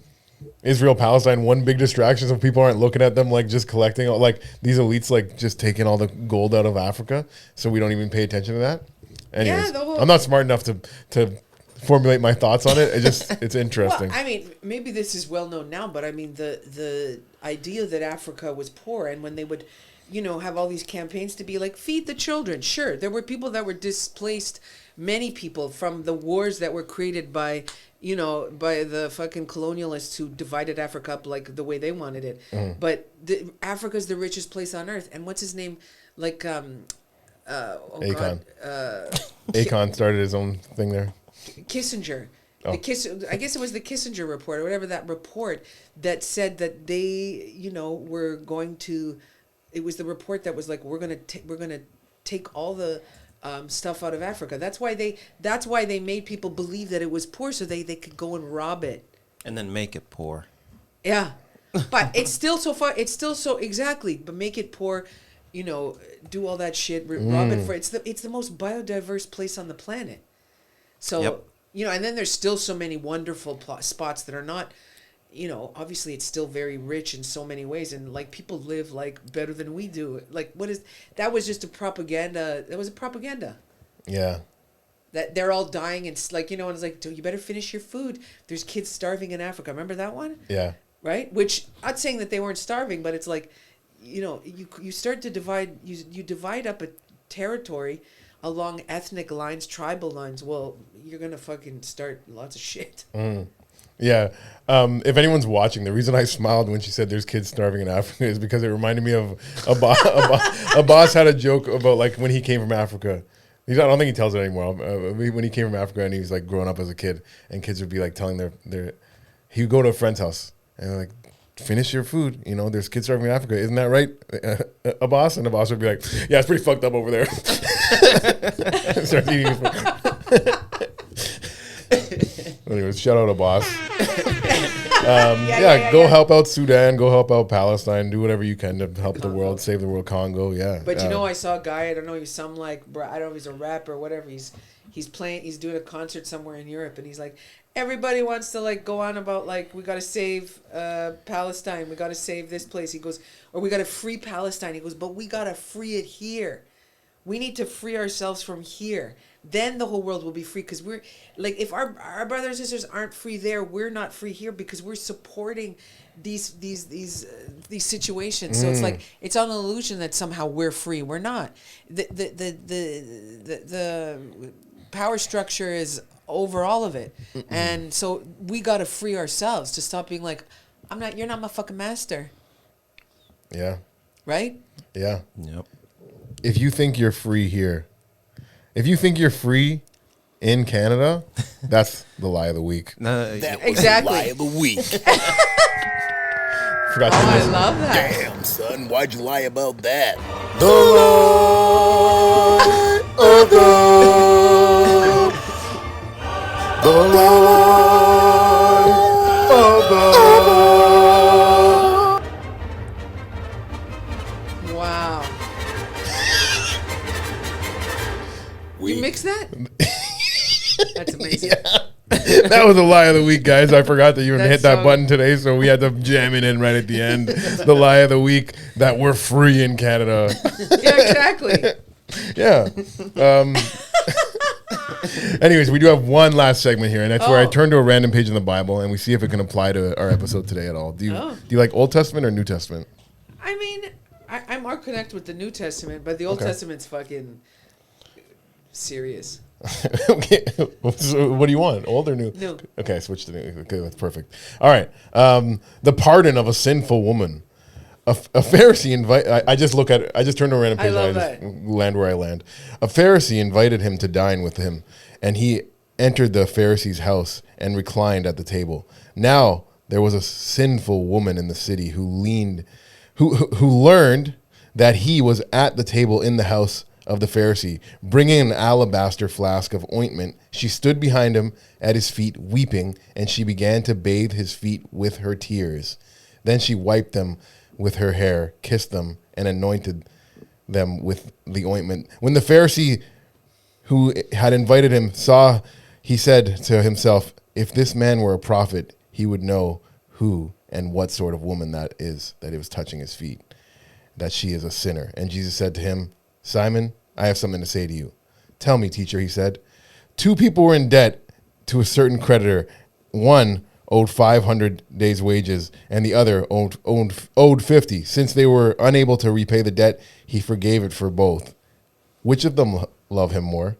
Israel Palestine one big distraction so people aren't looking at them like just collecting like these elites like just taking all the gold out of Africa so we don't even pay attention to that. Anyways, I'm not smart enough to formulate my thoughts on it. It's interesting. Well, I mean, maybe this is well known now, but I mean the idea that Africa was poor, and when they would have all these campaigns to be like, feed the children. Sure, there were people that were displaced, many people from the wars that were created by by the fucking colonialists who divided Africa up like the way they wanted it. But Africa's the richest place on earth. And what's his name? Like, Akon. Akon started his own thing there. Kissinger. I guess it was the Kissinger report or whatever, that report that said that they, were going to. It was the report that was like, we're gonna take all the stuff out of Africa. That's why they made people believe that it was poor, so they could go and rob it and then make it poor. Yeah, but it's still so far. It's still so exactly. But make it poor, do all that shit. Rob it for it's the most biodiverse place on the planet. So and then there's still so many wonderful spots that are not. Obviously it's still very rich in so many ways, and like people live like better than we do. Like that was just a propaganda. That was a propaganda. Yeah. That they're all dying and like, and it's like, you better finish your food. There's kids starving in Africa. Remember that one? Yeah. Right? Which I'm not saying that they weren't starving, but it's like, you start to divide. You divide up a territory along ethnic lines, tribal lines. Well, you're gonna fucking start lots of shit. Yeah. If anyone's watching, the reason I smiled when she said there's kids starving in Africa is because it reminded me of a boss had a joke about like when he came from Africa. I don't think he tells it anymore. When he came from Africa and he was like growing up as a kid, and kids would be like telling he would go to a friend's house and like, finish your food. There's kids starving in Africa. Isn't that right? A boss? And the boss would be like, yeah, it's pretty fucked up over there. Start eating his food. Anyways, shout out a boss. Go help out Sudan, go help out Palestine, do whatever you can to help the world, save the world. Congo, yeah. But I saw a guy, I don't know, he's some like, I don't know if he's a rapper or whatever, he's doing a concert somewhere in Europe, and he's like, everybody wants to like go on about like, we got to save Palestine, we got to save this place. He goes, or we got to free Palestine. He goes, but we got to free it here. We need to free ourselves from here. Then the whole world will be free, because we're like, if our brothers and sisters aren't free there, we're not free here, because we're supporting these situations. So it's like, it's an illusion that somehow we're free. We're not. The power structure is over all of it. And so we got to free ourselves to stop being like, you're not my fucking master. Yeah. Right? Yeah. Yep. If you think you're free here, if you think you're free in Canada, that's the lie of the week. That was Exactly. the lie of the week. Forgot I love that. Damn, son, why'd you lie about that? the lie of God. The lie of God. Wow. You mix that? That's amazing. That was the lie of the week, guys. I forgot to even hit that so- button today, so we had to jam it in right at the end. The lie of the week that we're free in Canada. Yeah, exactly. Yeah. Anyways, we do have one last segment here, and that's where I turn to a random page in the Bible and we see if it can apply to our episode today at all. Do you like Old Testament or New Testament? I mean, I'm more connected with the New Testament, but the Old Testament's fucking serious. Okay. So what do you want? Old or new? New. Okay, I switched to new. Okay, that's perfect. All right. The pardon of a sinful woman. A Pharisee I just turned to a random page I love and I just land where I land. A Pharisee invited him to dine with him, and he entered the Pharisee's house and reclined at the table. Now there was a sinful woman in the city who learned that he was at the table in the house of the Pharisee. Bringing an alabaster flask of ointment, she stood behind him at his feet weeping, and she began to bathe his feet with her tears. Then she wiped them with her hair, kissed them, and anointed them with the ointment. When the Pharisee who had invited him saw, he said to himself, if this man were a prophet, he would know who and what sort of woman that is that was touching his feet, that she is a sinner. And Jesus said to him, Simon, I have something to say to you. Tell me, teacher, he said. 2 people were in debt to a certain creditor. One owed 500 days' wages, and the other owed 50. Since they were unable to repay the debt, he forgave it for both. Which of them love him more?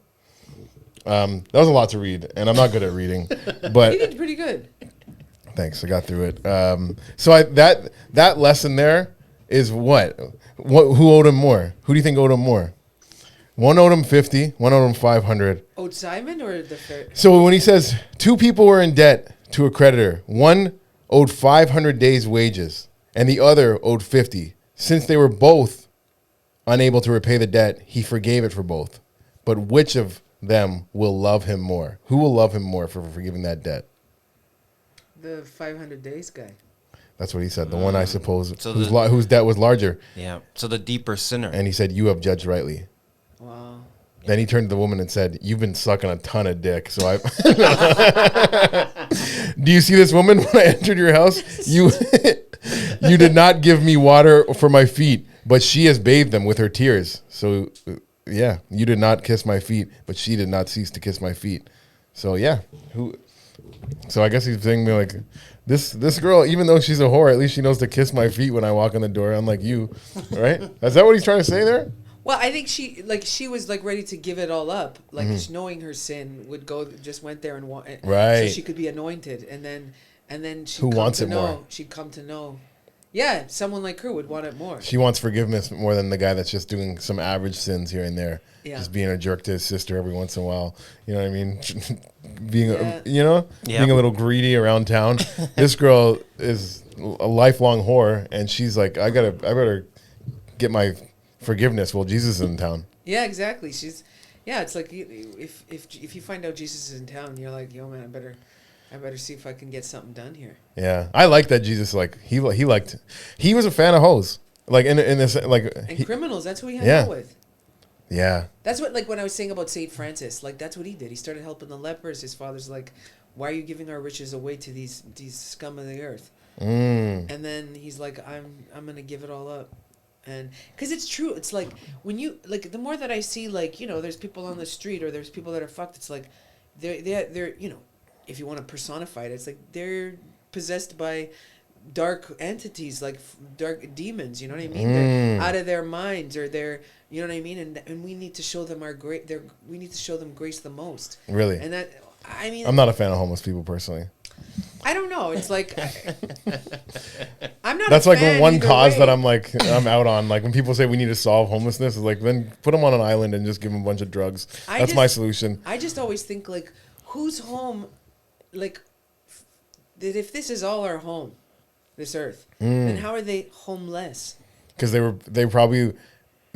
That was a lot to read, and I'm not good at reading. But You did pretty good. thanks, I got through it. So that lesson there is what? Who owed him more? Who do you think owed him more? One owed him 50, one owed him 500. Owed Simon or the fair? So when he says two people were in debt to a creditor, one owed 500 days' wages and the other owed 50. Since they were both unable to repay the debt, he forgave it for both. But which of them will love him more? Who will love him more for forgiving that debt? The 500 days guy. That's what he said. The one, I suppose, So whose debt was larger. Yeah. So the deeper sinner. And he said, you have judged rightly. Wow. Then he turned to the woman and said, you've been sucking a ton of dick. So I... Do you see this woman when I entered your house? You you did not give me water for my feet, but she has bathed them with her tears. So, yeah, you did not kiss my feet, but she did not cease to kiss my feet. So, yeah. So I guess he's saying me like, this girl, even though she's a whore, at least she knows to kiss my feet when I walk in the door, unlike you, right? Is that what he's trying to say there? Well, I think she was like ready to give it all up, like knowing her sin just went there and right, so she could be anointed, and then she who wants it more? She'd come to know, yeah, someone like her would want it more. She wants forgiveness more than the guy that's just doing some average sins here and there, just being a jerk to his sister every once in a while. You know what I mean? Being being a little greedy around town. This girl is a lifelong whore, and she's like, I better get my forgiveness while Jesus is in town. Yeah, exactly. It's like if you find out Jesus is in town, you're like, yo, man, I better see if I can get something done here. Yeah, I like that Jesus, like he was a fan of hoes, like in this, like, and criminals. That's who he hung out with. Yeah, that's what, like, when I was saying about Saint Francis, like, that's what he did. He started helping the lepers. His father's like, why are you giving our riches away to these scum of the earth? And then he's like, I'm gonna give it all up. And because it's true, it's like when you, like, the more that I see, like, you know, there's people on the street or there's people that are fucked, it's like they're you know, if you want to personify it, it's like they're possessed by dark entities, like dark demons, you know what I mean? They're out of their minds, or they're, you know what I mean? And we need to show them we need to show them grace the most. Really? And that, I mean, I'm not a fan of homeless people personally. I don't know. It's like I'm not. That's a like fan one cause way. that I'm out on. Like when people say we need to solve homelessness, it's like, then put them on an island and just give them a bunch of drugs. That's my solution. I just always think, like, whose home, like, that if this is all our home, this earth, then how are they homeless? Because they probably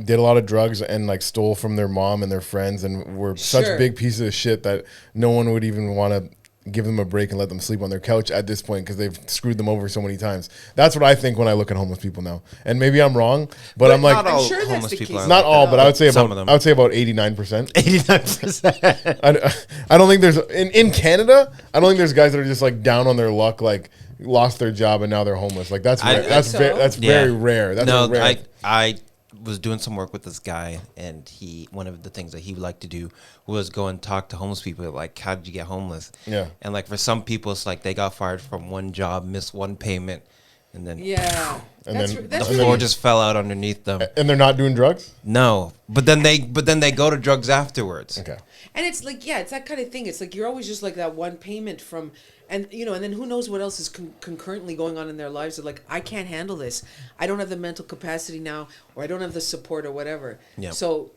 did a lot of drugs and like stole from their mom and their friends and were such big pieces of shit that no one would even want to give them a break and let them sleep on their couch at this point because they've screwed them over so many times. That's what I think when I look at homeless people now. And maybe I'm wrong, but I'm like, I'm sure that's the case. Not all, but I would say about 89%. 89%. I don't think there's in Canada. I don't think there's guys that are just like down on their luck, like lost their job and now they're homeless. Like that's very rare. That's rare. I was doing some work with this guy, and one of the things that he would like to do was go and talk to homeless people, like, how did you get homeless? Yeah. And like for some people, it's like they got fired from one job, missed one payment, and then the floor just fell out underneath them. And they're not doing drugs? No, but then they go to drugs afterwards. Okay. And it's like, it's that kind of thing. It's like you're always just like that one payment from, and you know, and then who knows what else is concurrently going on in their lives. They're like, I can't handle this. I don't have the mental capacity now, or I don't have the support or whatever. Yeah. So,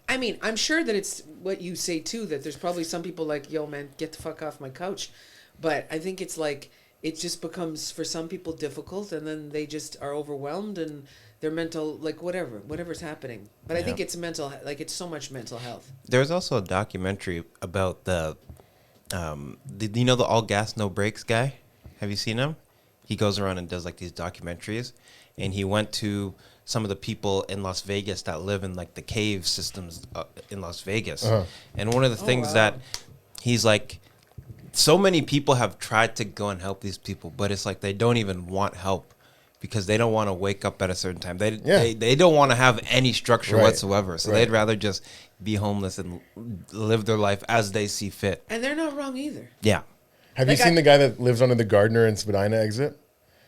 I mean, I'm sure that it's what you say too, that there's probably some people like, yo, man, get the fuck off my couch. But I think it's like, it just becomes for some people difficult, and then they just are overwhelmed and their mental, like, whatever's happening. But I think it's mental, like, it's so much mental health. There's also a documentary about the All Gas No Brakes guy. Have you seen him? He goes around and does like these documentaries, and he went to some of the people in Las Vegas that live in like the cave systems in Las Vegas. And one of the things that he's like, so many people have tried to go and help these people, but it's like they don't even want help because they don't want to wake up at a certain time. They don't want to have any structure whatsoever. So they'd rather just be homeless and live their life as they see fit. And they're not wrong either. Yeah. Have you seen the guy that lives under the Gardner and Spadina exit?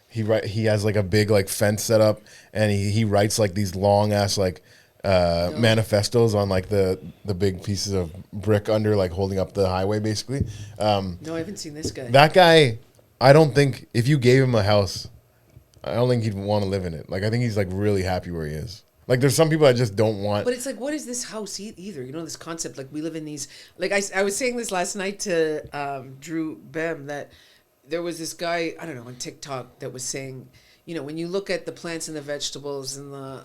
He has like a big like fence set up, and he writes like these long ass like manifestos on like the big pieces of brick under, like holding up the highway basically. No, I haven't seen this guy. That guy, I don't think if you gave him a house, I don't think he'd want to live in it. Like I think he's like really happy where he is. Like there's some people I just don't want. But it's like, what is this house either? You know, this concept, like we live in these, like I was saying this last night to Drew Bem, that there was this guy, I don't know, on TikTok that was saying, you know, when you look at the plants and the vegetables and the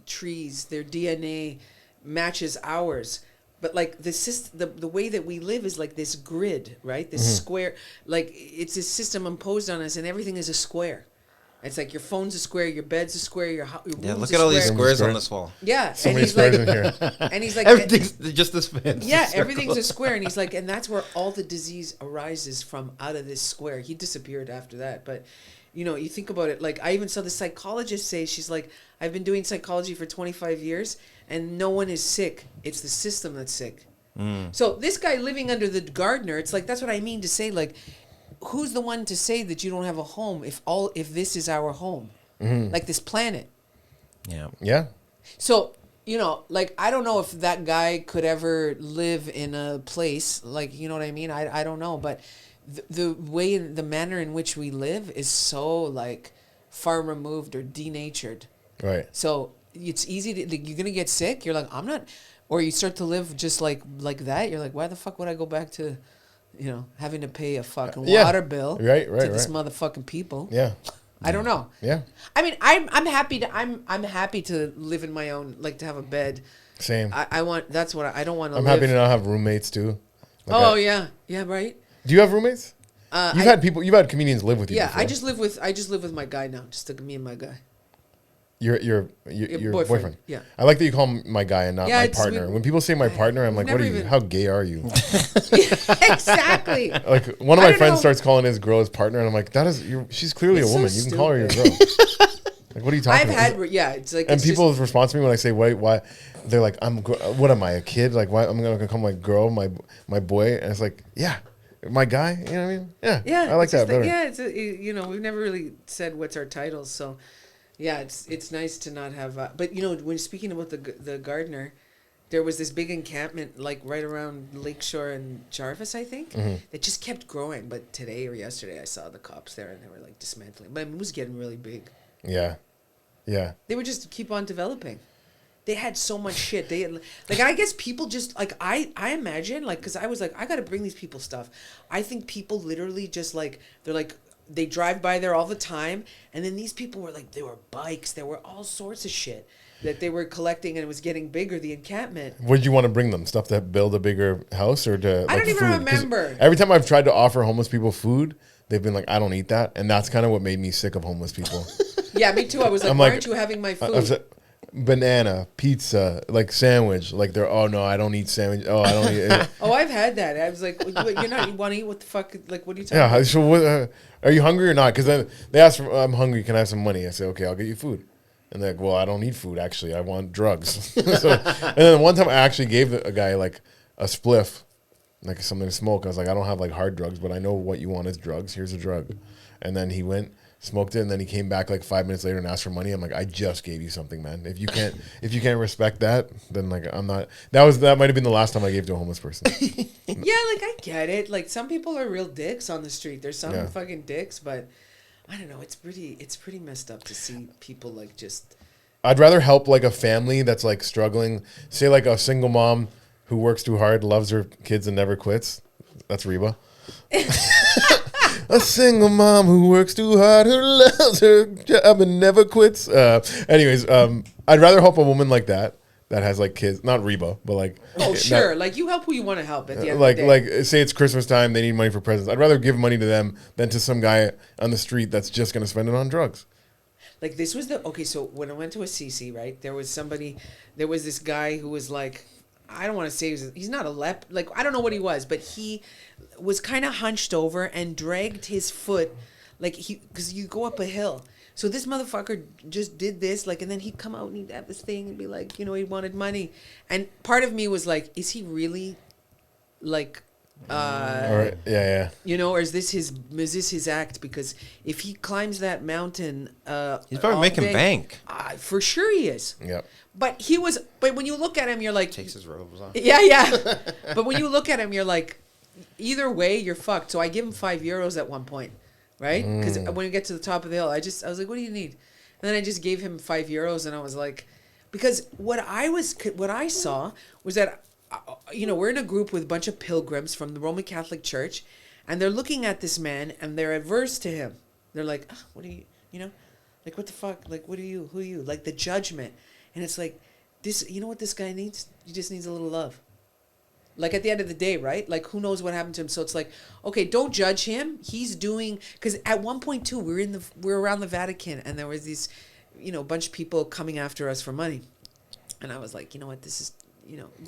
trees, their DNA matches ours. But like the way that we live is like this grid, right? This square, like it's a system imposed on us, and everything is a square. It's like your phone's a square, your bed's a square, your room's Look a at all these square. squares on this wall. Yeah, So and many he's like, squares in here. and he's like, Everything's just this fancy. yeah, circle. everything's a square, and he's like, and that's where all the disease arises from, out of this square. He disappeared after that, but you know, you think about it. Like I even saw the psychologist say, she's like, I've been doing psychology for 25 years, and no one is sick. It's the system that's sick. So this guy living under the gardener, it's like, that's what I mean to say, like, who's the one to say that you don't have a home if this is our home, like this planet? Yeah. Yeah. So, you know, like, I don't know if that guy could ever live in a place, like, you know what I mean? I don't know, but the way, the manner in which we live is so, like, far removed or denatured. Right. So it's easy to, like, you're going to get sick. You're like, I'm not, or you start to live just like that. You're like, why the fuck would I go back to, you know, having to pay a fucking water bill to this motherfucking people? Yeah. I don't know. Yeah. I mean, I'm happy to live in my own, like, to have a bed. Same. I want, that's what I don't want to I'm live. happy to not have roommates too. Like Oh yeah, right. Do you have roommates? You've had comedians live with you. Yeah, before. I just live with my guy now. Just me and my guy. Your boyfriend. Yeah. I like that you call him my guy and not my partner. When people say my partner, I'm like, what are you? How gay are you? Exactly. Like one of my friends starts calling his girl his partner, and I'm like, she's clearly a woman. So you can call her your girl. Like, what are you talking about? It's like, and people's response to me when I say why, they're like, what am I, a kid? Like, why I'm gonna call my girl my boy? And it's like, yeah, my guy. You know what I mean? Yeah. Yeah. I like that better. Yeah. It's you know, we've never really said what's our titles, so yeah, it's nice to not have. But you know, when speaking about the gardener, there was this big encampment like right around Lakeshore and Jarvis, I think, that just kept growing. But today or yesterday, I saw the cops there and they were like dismantling. But I mean, it was getting really big. Yeah. Yeah. They would just keep on developing. They had so much shit. They had, like, I guess people just like, I imagine, like, because I was like, I got to bring these people stuff. I think people literally just like, they're like, they drive by there all the time, and then these people were like, there were bikes, there were all sorts of shit that they were collecting, and it was getting bigger, the encampment. What did you want to bring them? Stuff to build a bigger house, or to? I don't even food? 'Cause remember. Every time I've tried to offer homeless people food, they've been like, I don't eat that, and that's kind of what made me sick of homeless people. Yeah, me too. I was like, I'm why like, aren't you having my food? I was like, banana, pizza, like sandwich, like they're, oh no, I don't eat sandwich. Oh, I don't eat it. Oh, I've had that. I was like, you're not, you want to eat? What the fuck? Like, what are you talking Yeah, about? so what, are you hungry or not? Because then they ask, I'm hungry, can I have some money? I say, okay, I'll get you food. And they're like, well, I don't need food, actually. I want drugs. So, and then one time I actually gave a guy like a spliff, like something to smoke. I was like, I don't have like hard drugs, but I know what you want is drugs. Here's a drug. And then he went, smoked it, and then he came back like 5 minutes later and asked for money. I'm like, I just gave you something, man. If you can't respect that, then like I'm not. That might have been the last time I gave to a homeless person. Yeah, like I get it. Like some people are real dicks on the street. There's some fucking dicks, but I don't know. It's pretty messed up to see people like just. I'd rather help like a family that's like struggling. Say like a single mom who works too hard, loves her kids, and never quits. That's Reba. A single mom who works too hard, who loves her job and never quits. Anyways, I'd rather help a woman like that has like kids, not Reba, but like. Oh sure, like you help who you want to help at the end like, of the day. Like say it's Christmas time, they need money for presents. I'd rather give money to them than to some guy on the street that's just gonna spend it on drugs. Like this was so when I went to Assisi, right, there was this guy who was like, I don't want to say he's not a like I don't know what he was, but he was kind of hunched over and dragged his foot, like because you go up a hill. So this motherfucker just did this, like, and then he'd come out and he'd have this thing and be like, you know, he wanted money, and part of me was like, is he really, like, yeah. You know, or is this his act? Because if he climbs that mountain, he's probably making bank. For sure he is. Yep. But when you look at him, you're like, Takes his robes off. Yeah. But when you look at him, you're like, either way, you're fucked. So I give him €5 at one point, right? Because when you get to the top of the hill, I was like, what do you need? And then I just gave him €5, and I was like, because what I saw was that, we're in a group with a bunch of pilgrims from the Roman Catholic Church, and they're looking at this man, and they're adverse to him. They're like, what are you, like, what the fuck? Like, what are you? Who are you? Like, the judgment. And it's like, this, you know what this guy needs? He just needs a little love. Like, at the end of the day, right? Like, who knows what happened to him? So it's like, okay, don't judge him. He's doing, because at one point too, we're around the Vatican, and there was these, bunch of people coming after us for money. And I was like, you know what, this is,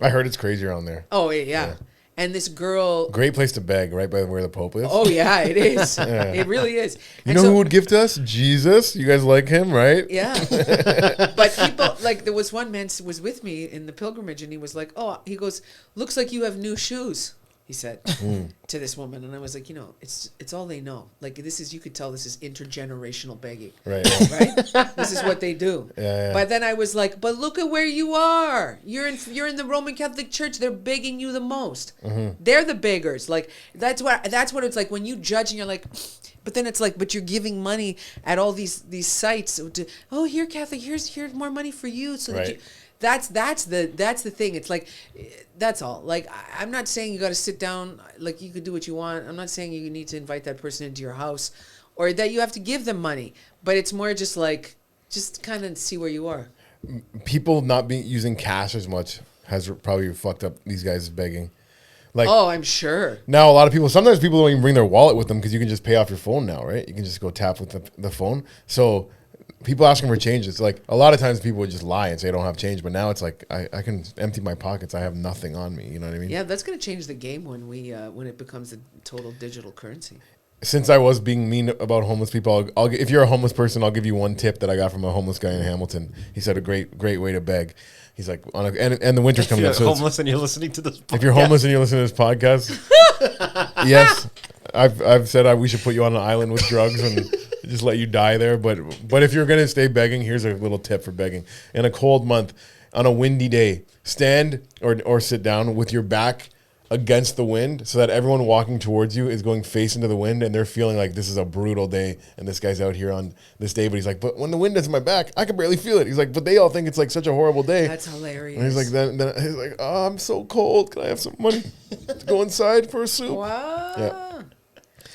I heard it's crazy around there. Oh, yeah. And this girl. Great place to beg, right by where the Pope is. Oh, yeah, it is. Yeah. It really is. You know who would give to us? Jesus. You guys like him, right? Yeah. But people, like, there was one man was with me in the pilgrimage, and he was like, he goes, looks like you have new shoes, he said to this woman. And I was like, it's all they know. Like, you could tell this is intergenerational begging. Right. Right? This is what they do. Yeah. But then I was like, but look at where you are. You're in the Roman Catholic Church. They're begging you the most. Mm-hmm. They're the beggars. Like, that's what it's like when you judge and you're like, but then it's like, but you're giving money at all these sites. Here, Catholic, here's more money for you. So that that's the thing. It's like, that's all. Like, I'm not saying you got to sit down, like, you could do what you want. I'm not saying you need to invite that person into your house or that you have to give them money, but it's more just like, just kind of see where you are. People not using cash as much has probably fucked up these guys begging. Like, I'm sure. Now, sometimes people don't even bring their wallet with them because you can just pay off your phone now, right? You can just go tap with the phone. So people asking for change, it's like, a lot of times people would just lie and say I don't have change, but now it's like, I can empty my pockets. I have nothing on me. You know what I mean? Yeah, that's going to change the game when it becomes a total digital currency. Since I was being mean about homeless people, I'll if you're a homeless person, I'll give you one tip that I got from a homeless guy in Hamilton. He said a great way to beg. He's like, and the winter's coming up. If you're homeless and you're listening to this podcast. If you're homeless and you're listening to this podcast, yes, I've said we should put you on an island with drugs and just let you die there. But if you're going to stay begging, here's a little tip for begging. In a cold month, on a windy day, stand or sit down with your back against the wind so that everyone walking towards you is going face into the wind and they're feeling like this is a brutal day and this guy's out here on this day, but he's like, but when the wind is in my back, I can barely feel it. He's like, but they all think it's like such a horrible day. That's hilarious. And he's like, then he's like, oh, I'm so cold. Can I have some money to go inside for a soup? Wow. Yeah.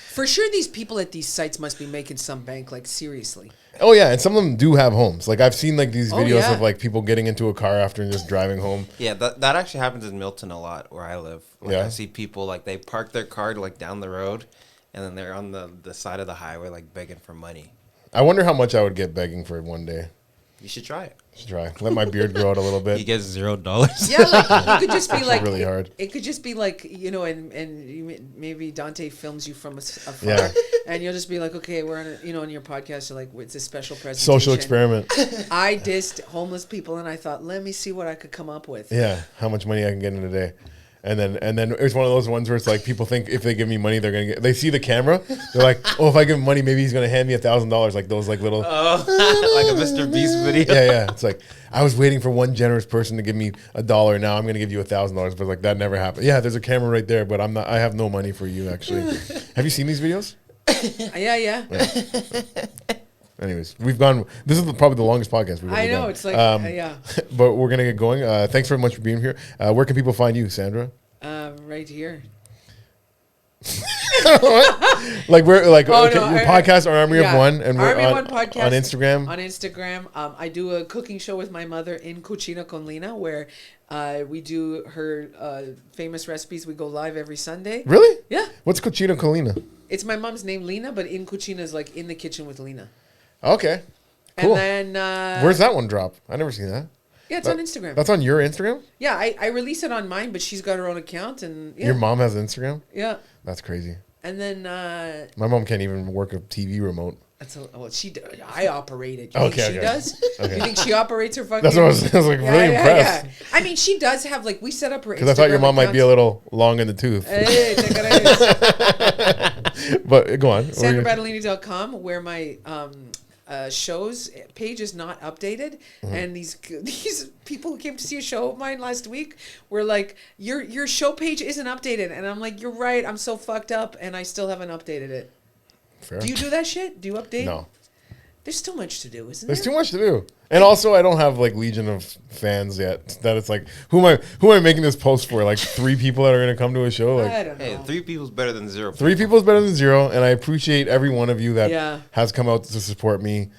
For sure these people at these sites must be making some bank, like, seriously. Oh, yeah, and some of them do have homes. Like, I've seen, like, these videos of, like, people getting into a car after and just driving home. Yeah, that actually happens in Milton a lot, where I live. Like, I see people, like, they park their car, like, down the road, and then they're on the side of the highway, like, begging for money. I wonder how much I would get begging for one day. You should try it. Let my beard grow out a little bit. You get $0. Yeah, like, it could just be like really hard. It could just be like, and maybe Dante films you from afar, and you'll just be like, okay, we're on on your podcast. You're like, it's a special presentation. Social experiment. I dissed homeless people, and I thought, let me see what I could come up with. Yeah, how much money I can get in a day. And then it's one of those ones where it's like people think if they give me money, they're gonna get. They see the camera, they're like, oh, if I give him money, maybe he's gonna hand me $1,000, like those like little, like a Mr. Beast video. Yeah. It's like I was waiting for one generous person to give me $1. Now I'm gonna give you $1,000, but like that never happened. Yeah, there's a camera right there, but I'm not. I have no money for you actually. Have you seen these videos? Yeah. Anyways, we've gone. This is probably the longest podcast we've ever done. I know, it's like, yeah. But we're gonna get going. Thanks very much for being here. Where can people find you, Sandra? Right here. Like we're like your podcast, our Army of One, and we're on podcast on Instagram. On Instagram, I do a cooking show with my mother in Cucina con Lina, where we do her famous recipes. We go live every Sunday. Really? Yeah. What's Cucina con Lina? It's my mom's name, Lina, but in Cucina is like in the kitchen with Lina. Okay. Cool. And then where's that one drop? I never seen that. Yeah, it's on Instagram. That's on your Instagram? Yeah, I release it on mine, but she's got her own account, and Your mom has Instagram? Yeah. That's crazy. And then my mom can't even work a TV remote. I operate it. You think she does? Okay. You think she operates her fucking? That's what I was like really impressed. Yeah. I mean, she does have like we set up her. Because I thought your mom might be a little long in the tooth. But go on. SandraBattaglini.com, where my shows page is not updated, and these people who came to see a show of mine last week were like, your show page isn't updated, and I'm like, you're right, I'm so fucked up, and I still haven't updated it. Fair. Do you do that shit? Do you update? No. There's too much to do, isn't There's there? too much to do. And also, I don't have like legion of fans yet. That it's like, who am I making this post for? Like 3 people that are gonna come to a show. Like I don't know. Hey, 3 people is better than 0. 3 people is better than 0, and I appreciate every one of you that has come out to support me.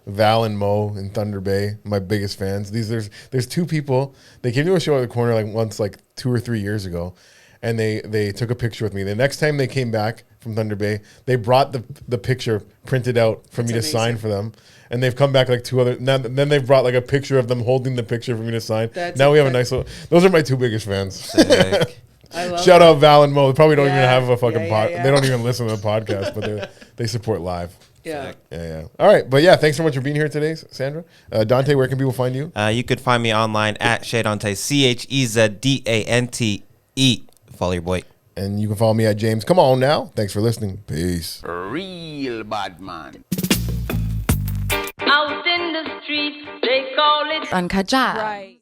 Val and Mo in Thunder Bay, my biggest fans. There's 2 people. They came to a show at the corner like once, like 2 or 3 years ago, and they took a picture with me. The next time they came back from Thunder Bay, they brought the picture printed out for me to sign for them. And they've come back like 2 other. Then they've brought like a picture of them holding the picture for me to sign. Now we have a nice little. Those are my 2 biggest fans. I love Shout out Val and Mo. They probably don't even have a fucking yeah. They don't even listen to the podcast, but they support live. Yeah. Yeah. All right. But yeah, thanks so much for being here today, Sandra. Dante, where can people find you? You could find me online at Shedante, CHEZDANTE. Follow your boy. And you can follow me at James. Come on now. Thanks for listening. Peace. Real bad man. Out in the street, they call it Uncut Jazz. Right.